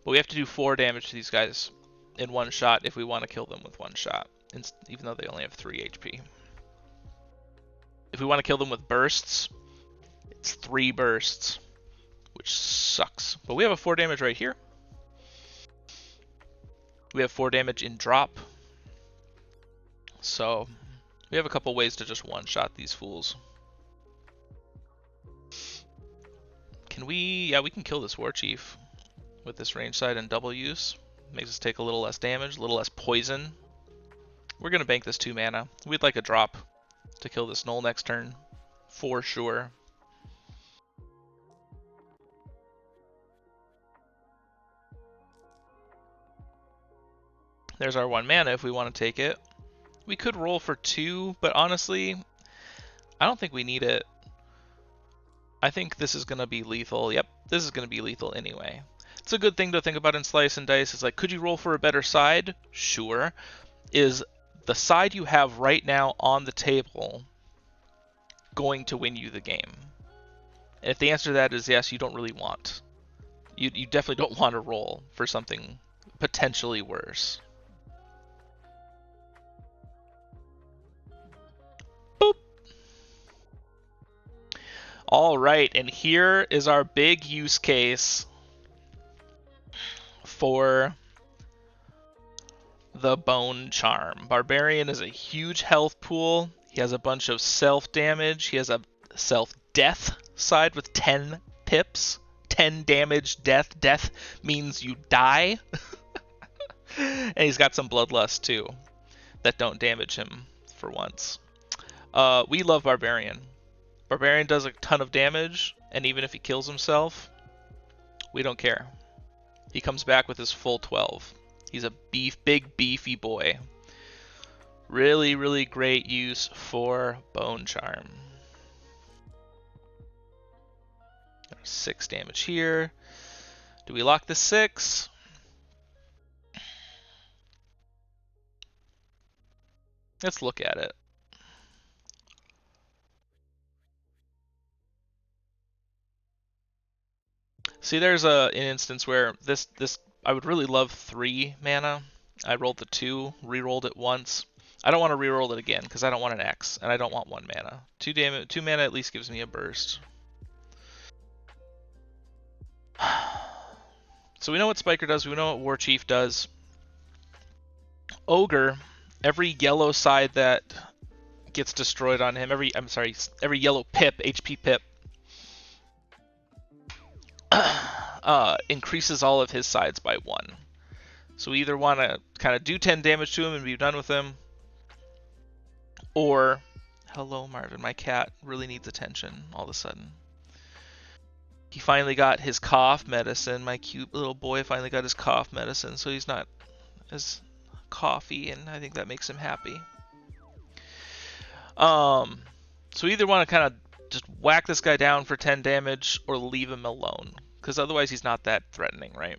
[SPEAKER 1] But we have to do 4 damage to these guys in 1 shot if we want to kill them with 1 shot, even though they only have 3 HP. If we want to kill them with bursts, it's 3 bursts, which sucks. But we have a 4 damage right here. We have 4 damage in drop. So we have a couple ways to just one-shot these fools. Can we... Yeah, we can kill this War Chief with this range side and double use. Makes us take a little less damage, a little less poison. We're going to bank this 2 mana. We'd like a drop to kill this Null next turn, for sure. There's our 1 mana if we want to take it. We could roll for 2, but honestly, I don't think we need it. I think this is going to be lethal. Yep, this is going to be lethal anyway. It's a good thing to think about in Slice and Dice. It's like, could you roll for a better side? Sure. Is the side you have right now on the table going to win you the game? And if the answer to that is yes, you don't really want. You definitely don't want to roll for something potentially worse. Boop. All right, and here is our big use case for the Bone Charm. Barbarian is a huge health pool. He has a bunch of self-damage. He has a self-death side with 10 pips. 10 damage death. Death means you die. And he's got some bloodlust too that don't damage him for once. We love Barbarian. Barbarian does a ton of damage, and even if he kills himself, we don't care. He comes back with his full 12. He's a big beefy boy. Really, really great use for Bone Charm. 6 damage here. Do we lock the 6? Let's look at it. See, there's an instance where this I would really love 3 mana. I rolled the 2, re-rolled it once. I don't want to re-roll it again because I don't want an X, and I don't want 1 mana. 2 mana at least gives me a burst. So we know what Spiker does. We know what War Chief does. Ogre, every yellow side that gets destroyed on him, every yellow pip, HP pip, increases all of his sides by 1. So we either want to kind of do 10 damage to him and be done with him, or... Hello, Marvin. My cat really needs attention all of a sudden. He finally got his cough medicine. My cute little boy finally got his cough medicine, so he's not as coughy, and I think that makes him happy. So we either want to kind of just whack this guy down for 10 damage or leave him alone, because otherwise he's not that threatening, right?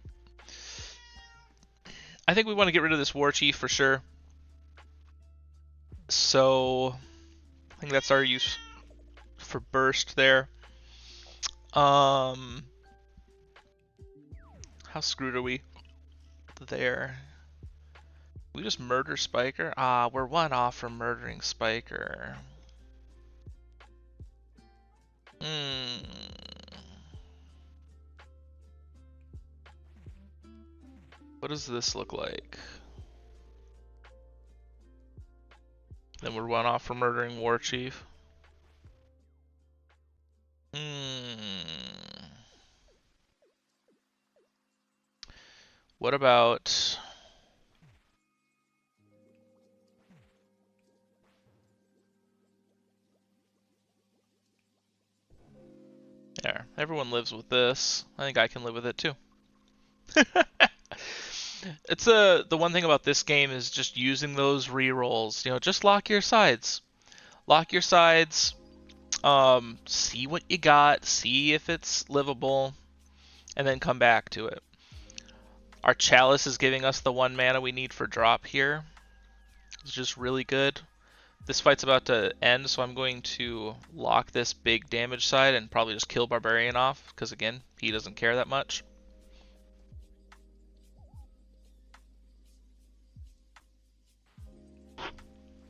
[SPEAKER 1] I think we want to get rid of this War Chief for sure. So I think that's our use for burst there. How screwed are we there? We just murder Spiker? We're 1 off from murdering Spiker. What does this look like? Then we're 1 off from murdering War Chief. What about... There. Everyone lives with this. I think I can live with it too. It's the one thing about this game is just using those re-rolls. You know, just lock your sides. Lock your sides. See what you got. See if it's livable, and then come back to it. Our Chalice is giving us the 1 mana we need for drop here. It's just really good. This fight's about to end, so I'm going to lock this big damage side and probably just kill Barbarian off, because again, he doesn't care that much.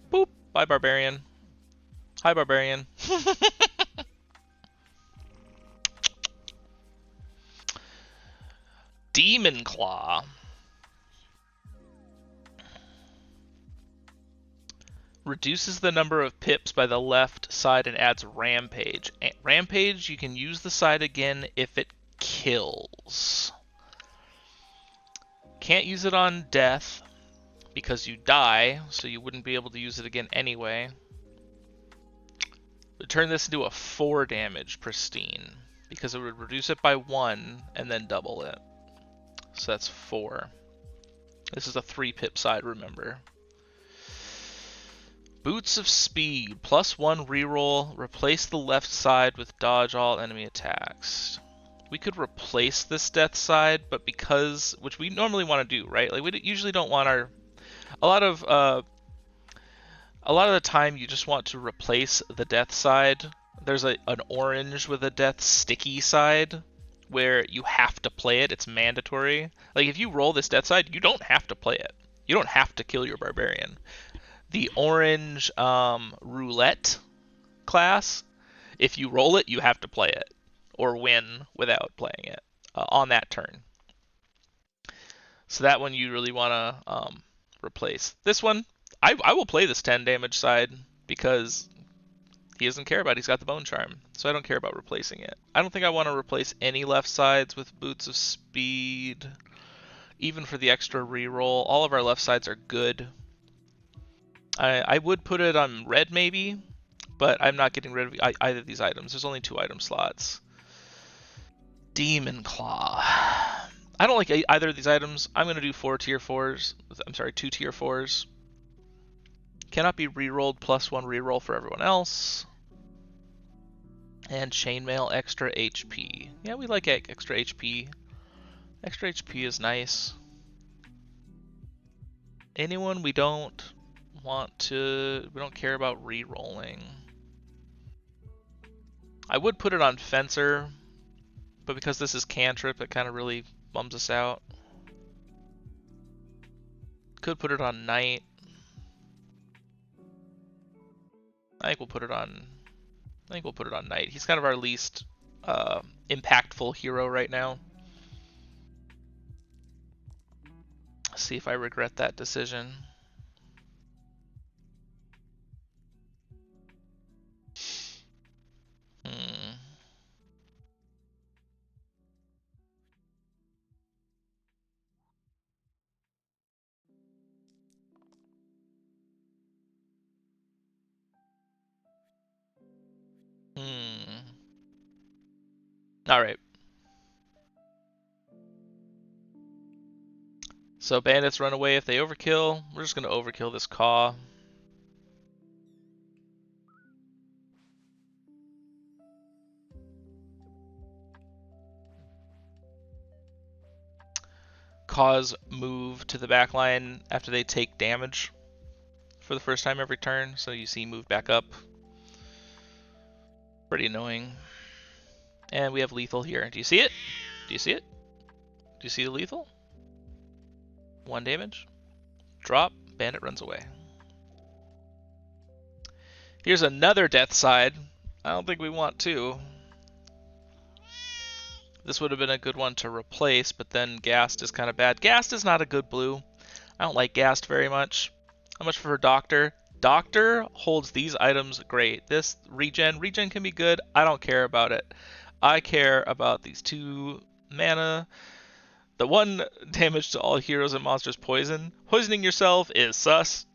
[SPEAKER 1] Boop! Bye, Barbarian. Hi, Barbarian. Demon Claw. Reduces the number of pips by the left side and adds Rampage. Rampage, you can use the side again if it kills. Can't use it on death because you die, so you wouldn't be able to use it again anyway. But turn this into a 4 damage Pristine because it would reduce it by 1 and then double it. So that's 4. This is a 3 pip side, remember. Boots of Speed, +1 reroll, replace the left side with dodge all enemy attacks. We could replace this death side, but because, which we normally want to do, right? Like we usually don't want our, a lot of the time you just want to replace the death side. There's an orange with a death sticky side where you have to play it, it's mandatory. Like if you roll this death side, you don't have to play it. You don't have to kill your Barbarian. The orange roulette class, if you roll it, you have to play it or win without playing it on that turn. So that one you really want to replace. This one, I will play this 10 damage side because he doesn't care about it. He's got the Bone Charm, so I don't care about replacing it. I don't think I want to replace any left sides with Boots of Speed, even for the extra reroll. All of our left sides are good. I would put it on red maybe, but I'm not getting rid of either of these items. There's only 2 item slots. Demon Claw. I don't like either of these items. I'm going to do 2 tier 4s. Cannot be rerolled, +1 reroll for everyone else. And Chainmail, extra HP. Yeah, we like extra HP. Extra HP is nice. Anyone we don't care about re-rolling. I would put it on Fencer, but because this is cantrip, it kind of really bums us out. Could put it on Knight. I think we'll put it on Knight. He's kind of our least impactful hero right now. Let's see if I regret that decision. Alright. So bandits run away if they overkill. We're just going to overkill this Caw. Cause move to the back line after they take damage for the first time every turn, so you see move back up. Pretty annoying. And we have lethal here. Do you see it? Do you see it? Do you see the lethal? 1 damage. Drop. Bandit runs away. Here's another death side. I don't think we want 2. This would have been a good one to replace, but then Ghast is kind of bad. Ghast is not a good blue. I don't like Ghast very much. How much for Doctor? Doctor holds these items great. This regen can be good. I don't care about it. I care about these 2 mana. The 1 damage to all heroes and monsters poison. Poisoning yourself is sus.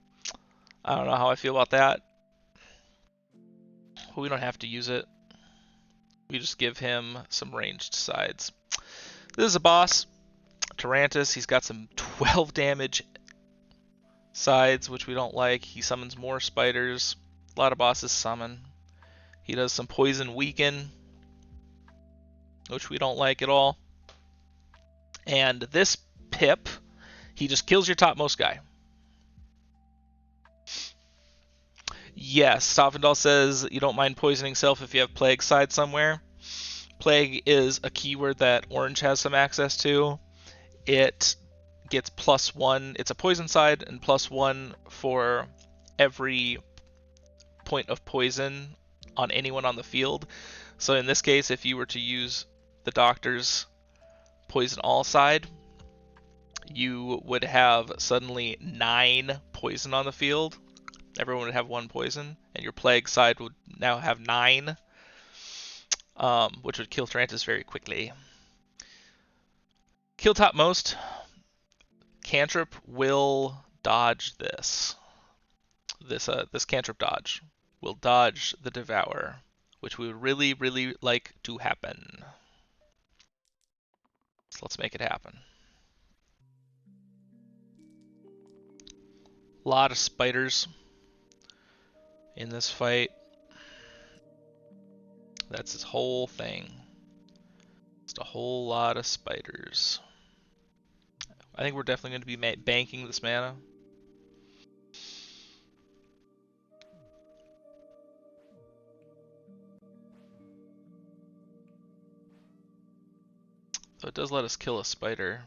[SPEAKER 1] I don't know how I feel about that. But we don't have to use it. We just give him some ranged sides. This is a boss. Tarantus, he's got some 12 damage sides, which we don't like. He summons more spiders. A lot of bosses summon. He does some poison weaken, which we don't like at all. And this pip, he just kills your topmost guy. Yes, Sophendal says you don't mind poisoning self if you have Plague side somewhere. Plague is a keyword that Orange has some access to. It gets +1. It's a poison side and +1 for every point of poison on anyone on the field. So in this case, if you were to use the Doctor's poison all side, you would have suddenly 9 poison on the field. Everyone would have 1 poison, and your Plague side would now have 9, which would kill Tarantus very quickly. Kill topmost. Cantrip will dodge this. This cantrip dodge will dodge the Devour, which we would really, really like to happen. So let's make it happen. A lot of spiders in this fight. That's his whole thing. Just a whole lot of spiders. I think we're definitely going to be banking this mana. So it does let us kill a spider.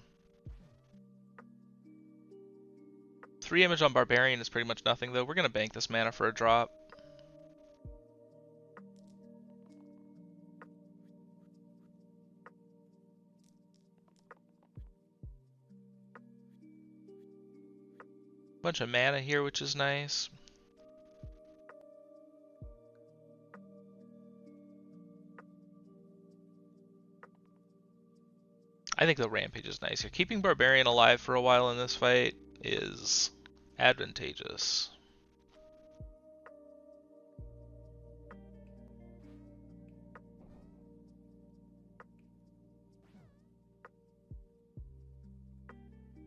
[SPEAKER 1] 3 damage on Barbarian is pretty much nothing though. We're going to bank this mana for a drop. Bunch of mana here, which is nice. I think the Rampage is nice here. Keeping Barbarian alive for a while in this fight is advantageous.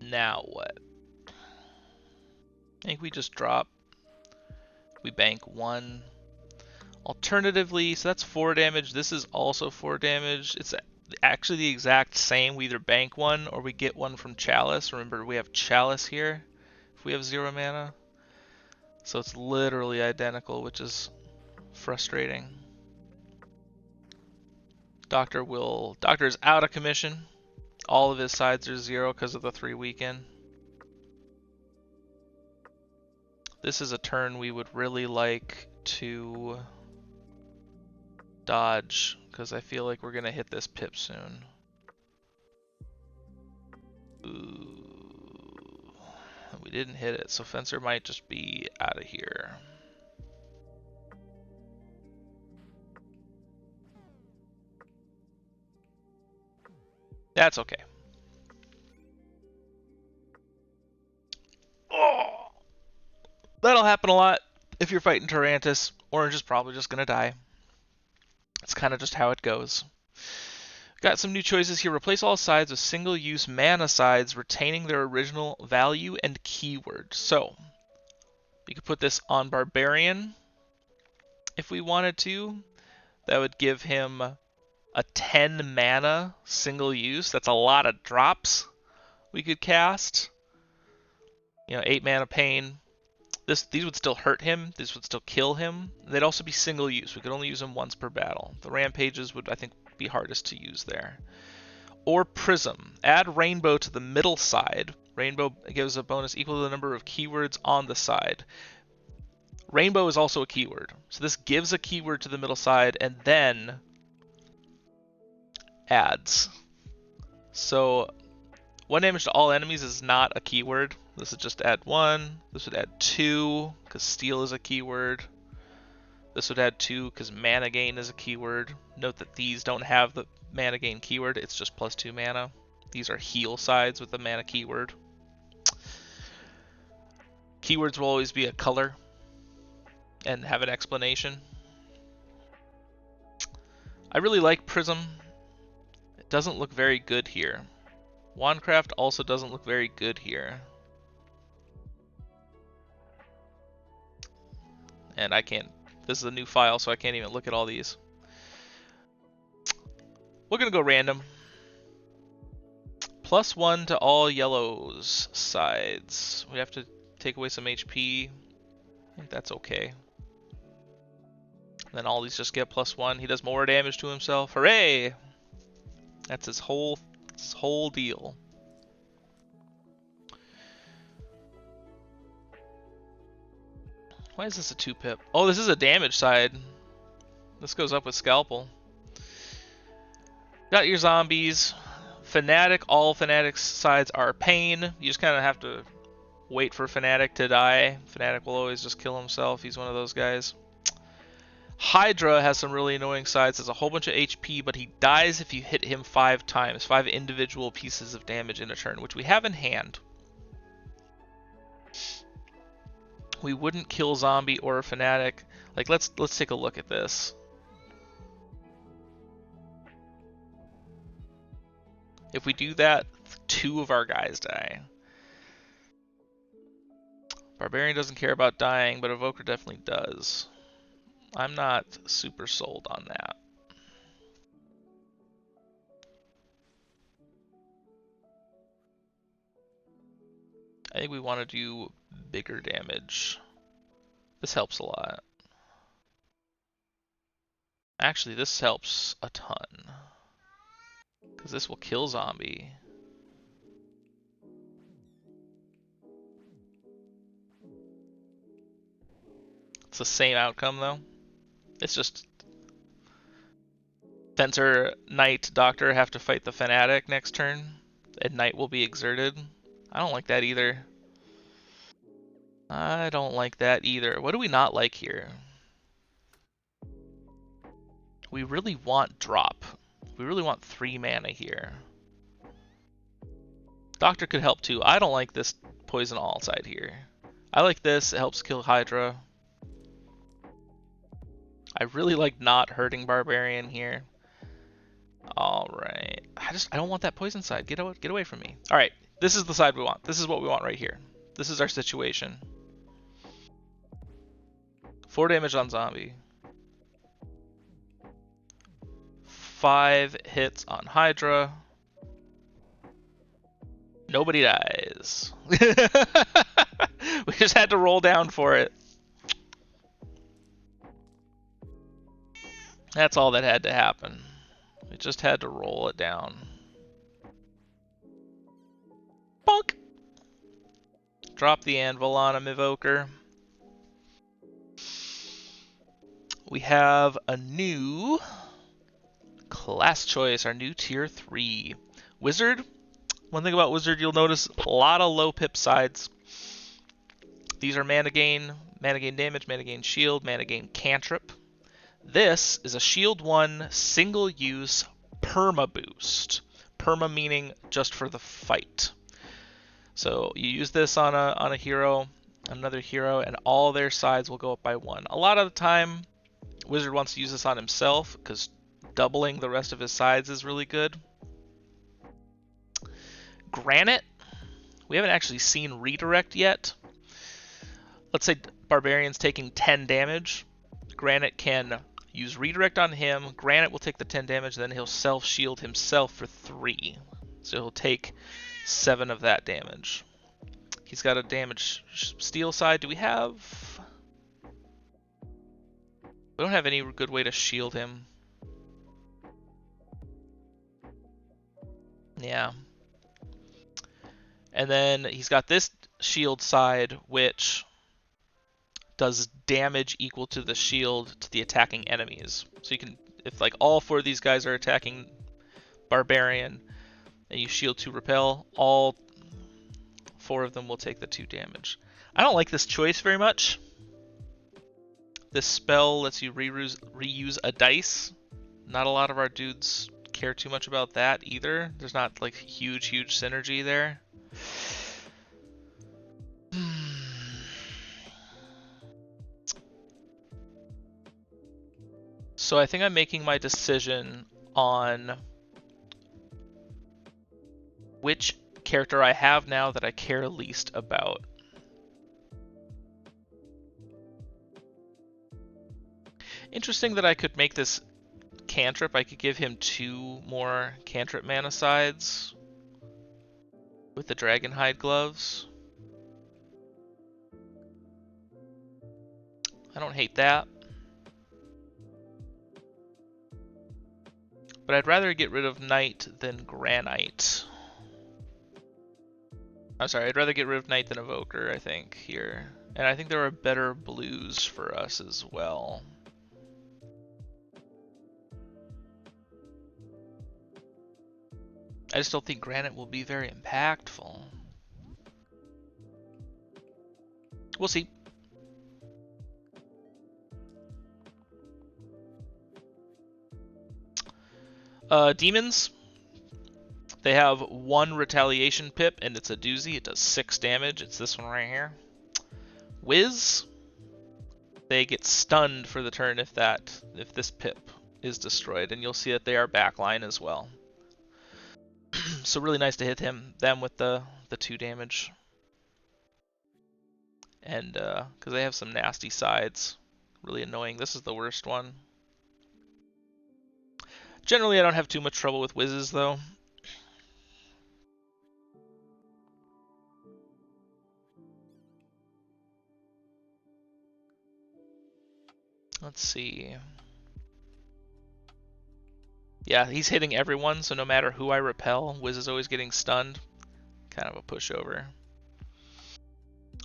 [SPEAKER 1] Now what? I think we just drop. We bank 1. Alternatively, so that's 4 damage. This is also 4 damage. It's actually the exact same. We either bank 1 or we get 1 from Chalice. Remember, we have Chalice here if we have 0 mana. So it's literally identical, which is frustrating. Doctor is out of commission. All of his sides are 0 because of the 3 weaken. This is a turn we would really like to dodge, because I feel like we're going to hit this pip soon. Ooh. We didn't hit it, so Fencer might just be out of here. That's okay. Oh! That'll happen a lot if you're fighting Tarantus. Orange is probably just going to die. It's kind of just how it goes. Got some new choices here. Replace all sides with single-use mana sides, retaining their original value and keyword. So, we could put this on Barbarian if we wanted to. That would give him a 10 mana single use. That's a lot of drops we could cast. 8 mana Pain. These would still hurt him. This would still kill him. They'd also be single use. We could only use them once per battle. The Rampages would, I think, be hardest to use there. Or Prism. Add Rainbow to the middle side. Rainbow gives a bonus equal to the number of keywords on the side. Rainbow is also a keyword. So this gives a keyword to the middle side and then adds. So 1 damage to all enemies is not a keyword. This would just add 1. This would add 2, because Steel is a keyword. This would add 2, because Mana Gain is a keyword. Note that these don't have the Mana Gain keyword. It's just +2 mana. These are heal sides with the mana keyword. Keywords will always be a color and have an explanation. I really like Prism. It doesn't look very good here. Wandcraft also doesn't look very good here. And I can't, this is a new file, so I can't even look at all these. We're going to go random. +1 to all yellows sides. We have to take away some HP. I think that's okay. And then all these just get +1. He does more damage to himself. Hooray! That's his whole deal. Why is this a 2-pip? Oh, this is a damage side. This goes up with Scalpel. Got your zombies. Fanatic, all Fanatic's sides are pain. You just kind of have to wait for Fanatic to die. Fanatic will always just kill himself. He's one of those guys. Hydra has some really annoying sides. Has a whole bunch of HP, but he dies if you hit him 5 times. 5 individual pieces of damage in a turn, which we have in hand. We wouldn't kill zombie or a Fanatic. Like, let's take a look at this. If we do that, 2 of our guys die. Barbarian doesn't care about dying, but Evoker definitely does. I'm not super sold on that. I think we want to do bigger damage. This helps a lot. Actually, this helps a ton. Because this will kill zombie. It's the same outcome though. It's just Fencer, Knight, Doctor have to fight the Fanatic next turn, and Knight will be exerted. I don't like that either. I don't like that either. What do we not like here? We really want drop. We really want 3 mana here. Doctor could help too. I don't like this poison all side here. I like this. It helps kill Hydra. I really like not hurting Barbarian here. Alright. I don't want that poison side. Get away from me. Alright. This is the side we want. This is what we want right here. This is our situation. 4 damage on zombie. 5 hits on Hydra. Nobody dies. We just had to roll down for it. That's all that had to happen. We just had to roll it down. Bonk! Drop the anvil on him, Evoker. We have a new class choice, our new tier 3. Wizard. One thing about Wizard, you'll notice a lot of low pip sides. These are mana gain damage, mana gain shield, mana gain cantrip. This is a shield 1 single use perma boost. Perma meaning just for the fight. So you use this on a hero, another hero, and all their sides will go up by 1. A lot of the time, Wizard wants to use this on himself because doubling the rest of his sides is really good. Granite. We haven't actually seen redirect yet. Let's say Barbarian's taking 10 damage. Granite can use redirect on him. Granite will take the 10 damage, then he'll self-shield himself for 3. So he'll take 7 of that damage. He's got a damage steel side. Do we have... We don't have any good way to shield him. Yeah. And then he's got this shield side, which does damage equal to the shield to the attacking enemies. So you can, if like all 4 of these guys are attacking Barbarian, and you shield to repel, all 4 of them will take the 2 damage. I don't like this choice very much. This spell lets you reuse a dice. Not a lot of our dudes care too much about that either. There's not like huge synergy there. So I think I'm making my decision on which character I have now that I care least about. Interesting that I could make this cantrip. I could give him 2 more cantrip mana sides. with the dragon hide gloves. I don't hate that. But I'd rather get rid of Knight than Granite. I'm sorry, I'd rather get rid of Knight than Evoker, I think, here. And I think there are better blues for us as well. I just don't think Granite will be very impactful. We'll see. Demons. They have 1 retaliation pip, and it's a doozy. It does 6 damage. It's this one right here. Wiz. They get stunned for the turn if this pip is destroyed, and you'll see that they are backline as well. So really nice to hit them with the 2 damage. And because they have some nasty sides. Really annoying. This is the worst one. Generally, I don't have too much trouble with whizzes, though. Let's see. Yeah, he's hitting everyone, so no matter who I repel, Wiz is always getting stunned. Kind of a pushover.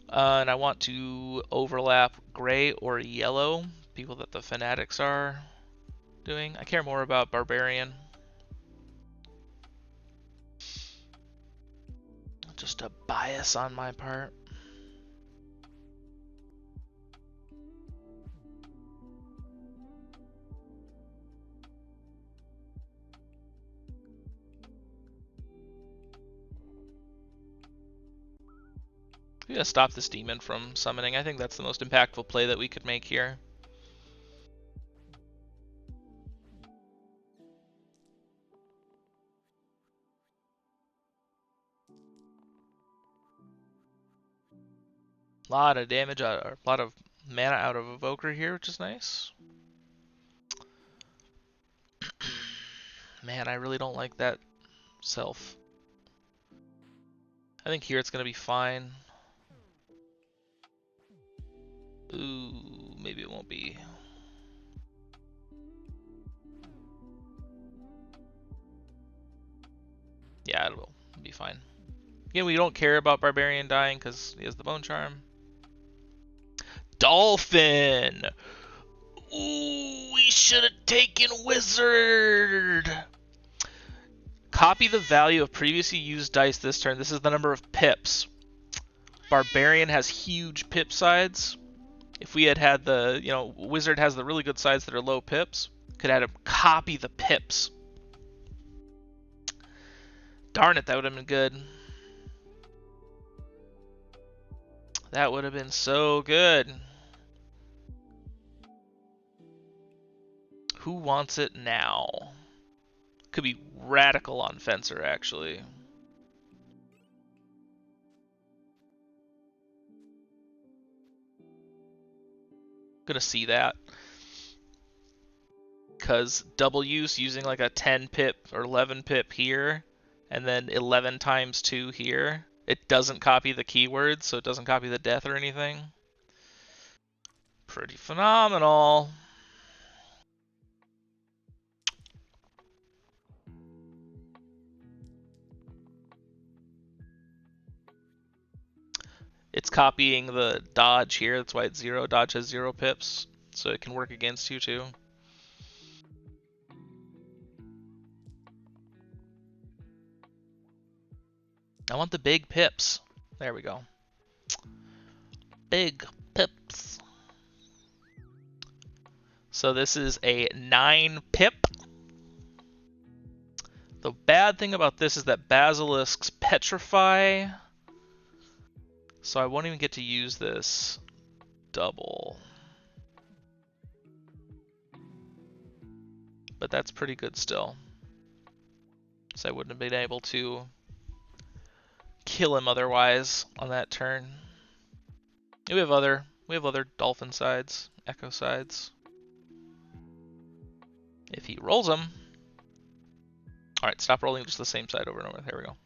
[SPEAKER 1] And I want to overlap gray or yellow, people that the fanatics are doing. I care more about barbarian. Just a bias on my part. I'm gonna stop this demon from summoning. I think that's the most impactful play that we could make here. A lot of damage, a lot of mana out of Evoker here, which is nice. Man, I really don't like that self. I think here it's gonna be fine. Ooh, maybe it won't be. Yeah, it will be fine. Again, we don't care about Barbarian dying because he has the Bone Charm. Dolphin! Ooh, we should have taken Wizard! Copy the value of previously used dice this turn. This is the number of pips. Barbarian has huge pip sides. If we had the, Wizard has the really good sides that are low pips. Could have him copy the pips. Darn it, that would have been good. That would have been so good. Who wants it now? Could be radical on Fencer, actually. Gonna see that. Because double use using like a 10 pip or 11 pip here, and then 11 times 2 here. It doesn't copy the keywords, so it doesn't copy the death or anything. Pretty phenomenal. It's copying the dodge here, that's why it's 0. Dodge has 0 pips, so it can work against you too. I want the big pips. There we go. Big pips. So this is a 9 pip. The bad thing about this is that basilisks petrify. So I won't even get to use this double. But that's pretty good still. So I wouldn't have been able to kill him otherwise on that turn. We have other dolphin sides, echo sides. If he rolls them. Alright, stop rolling just the same side over and over. There we go.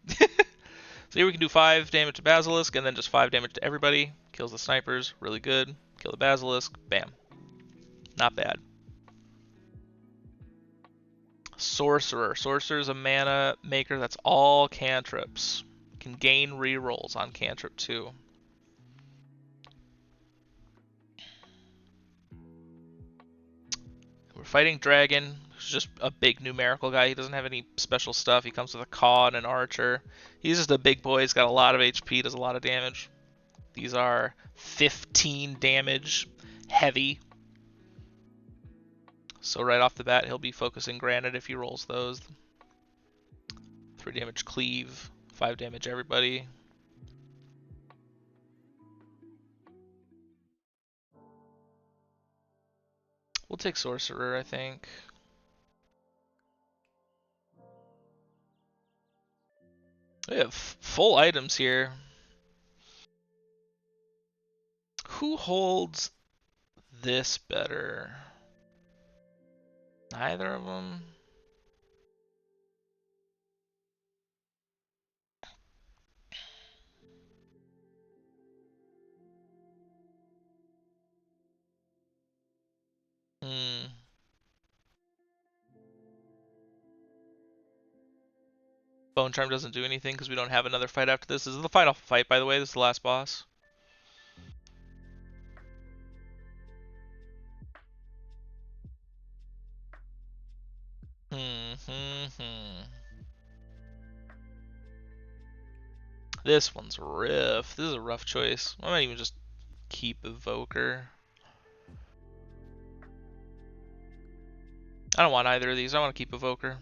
[SPEAKER 1] So here we can do 5 damage to Basilisk, and then just 5 damage to everybody. Kills the snipers, really good. Kill the Basilisk, bam. Not bad. Sorcerer. Sorcerer is a mana maker that's all cantrips. Can gain rerolls on cantrip too. We're fighting Dragon, who's just a big numerical guy. He doesn't have any special stuff. He comes with a Caw and an Archer. He's just a big boy. He's got a lot of HP, does a lot of damage. These are 15 damage, heavy. So right off the bat, he'll be focusing Granite if he rolls those. 3 damage Cleave, 5 damage everybody. We'll take Sorcerer, I think. We have full items here. Who holds this better? Neither of them. Bone Charm doesn't do anything because we don't have another fight after this. This is the final fight, by the way. This is the last boss. This one's rough. This is a rough choice. I might even just keep Evoker. I don't want either of these. I want to keep Evoker.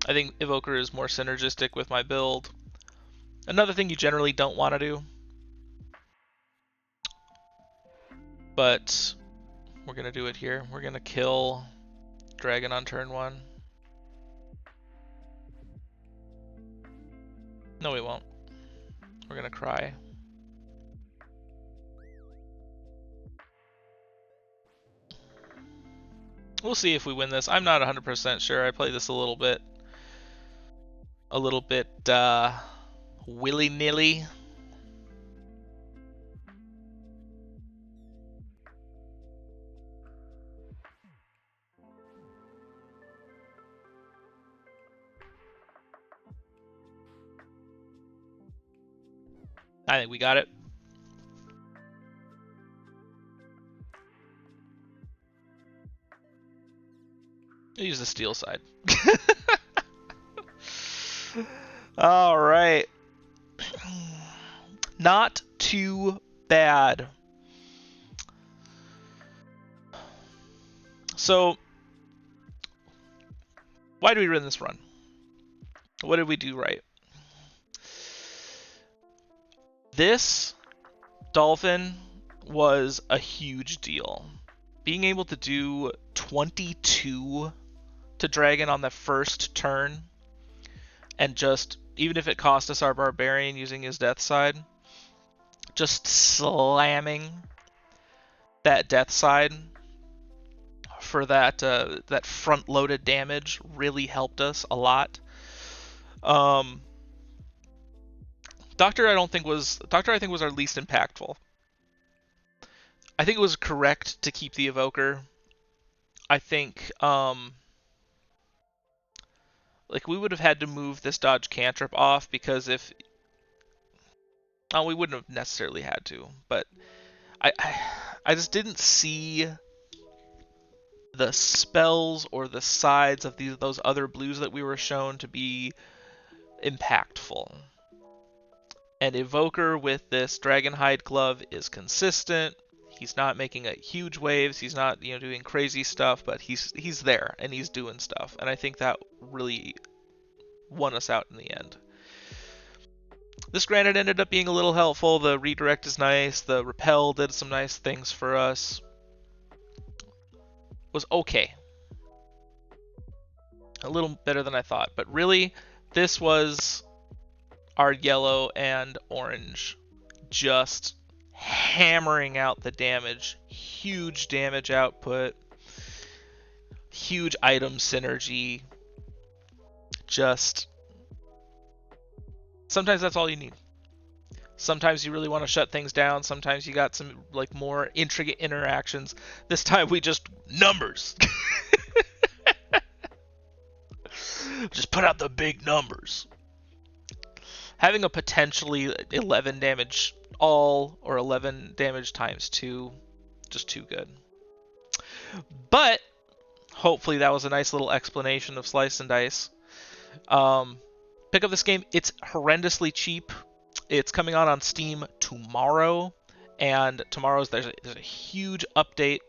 [SPEAKER 1] I think Evoker is more synergistic with my build. Another thing you generally don't want to do. But we're going to do it here. We're going to kill Dragon on turn 1. No, we won't. We're going to cry. We'll see if we win this. I'm not 100% sure. I play this a little bit willy-nilly. I think we got it. I'll use the steel side. All right. Not too bad. So, why do we win this run? What did we do right? This dolphin was a huge deal. Being able to do 22 to Dragon on the first turn, and just, even if it cost us our Barbarian using his Death Side, just slamming that Death Side for that front-loaded damage really helped us a lot. Doctor I think was our least impactful. I think it was correct to keep the Evoker. I think like we would have had to move this dodge cantrip off, because if we wouldn't have necessarily had to, but I just didn't see the spells or the sides of those other blues that we were shown to be impactful. And Evoker with this Dragonhide glove is consistent. He's not making huge waves. He's not, doing crazy stuff, but he's there and he's doing stuff. And I think that really won us out in the end. This Granite ended up being a little helpful. The redirect is nice. The repel did some nice things for us. Was okay. A little better than I thought, but really, this was our yellow and orange just hammering out the damage. Huge damage output. huge item synergy. Just sometimes that's all you need. Sometimes you really want to shut things down. Sometimes you got some like more intricate interactions. This time we just numbers. Just put out the big numbers. Having a potentially 11 damage all or 11 damage times 2, just too good. But hopefully that was a nice little explanation of Slice and Dice. Pick up this game. It's horrendously cheap. It's coming out on Steam tomorrow, and tomorrow's there's a huge update.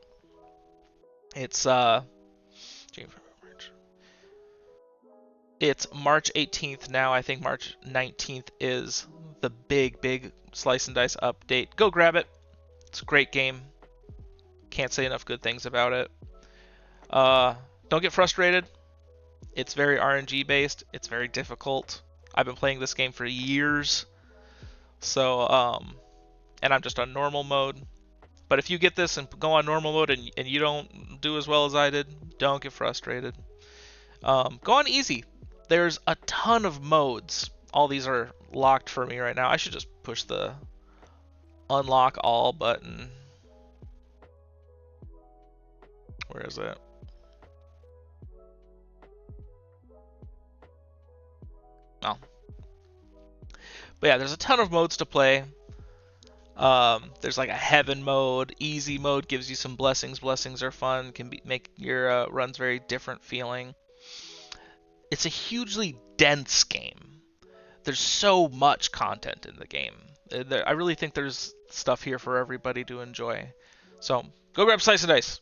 [SPEAKER 1] It's it's March 18th now. I think March 19th is the big Slice and Dice update. Go grab it. It's a great game. Can't say enough good things about it. Don't get frustrated. It's very RNG based. It's very difficult. I've been playing this game for years. So, and I'm just on normal mode. But if you get this and go on normal mode and you don't do as well as I did, don't get frustrated. Go on easy. There's a ton of modes. All these are locked for me right now. I should just push the unlock all button. Where is it? Oh. But yeah, there's a ton of modes to play. There's like a heaven mode. Easy mode gives you some blessings. Blessings are fun. Can make your runs very different feeling. It's a hugely dense game. There's so much content in the game. I really think there's stuff here for everybody to enjoy. So go grab Slice and Dice.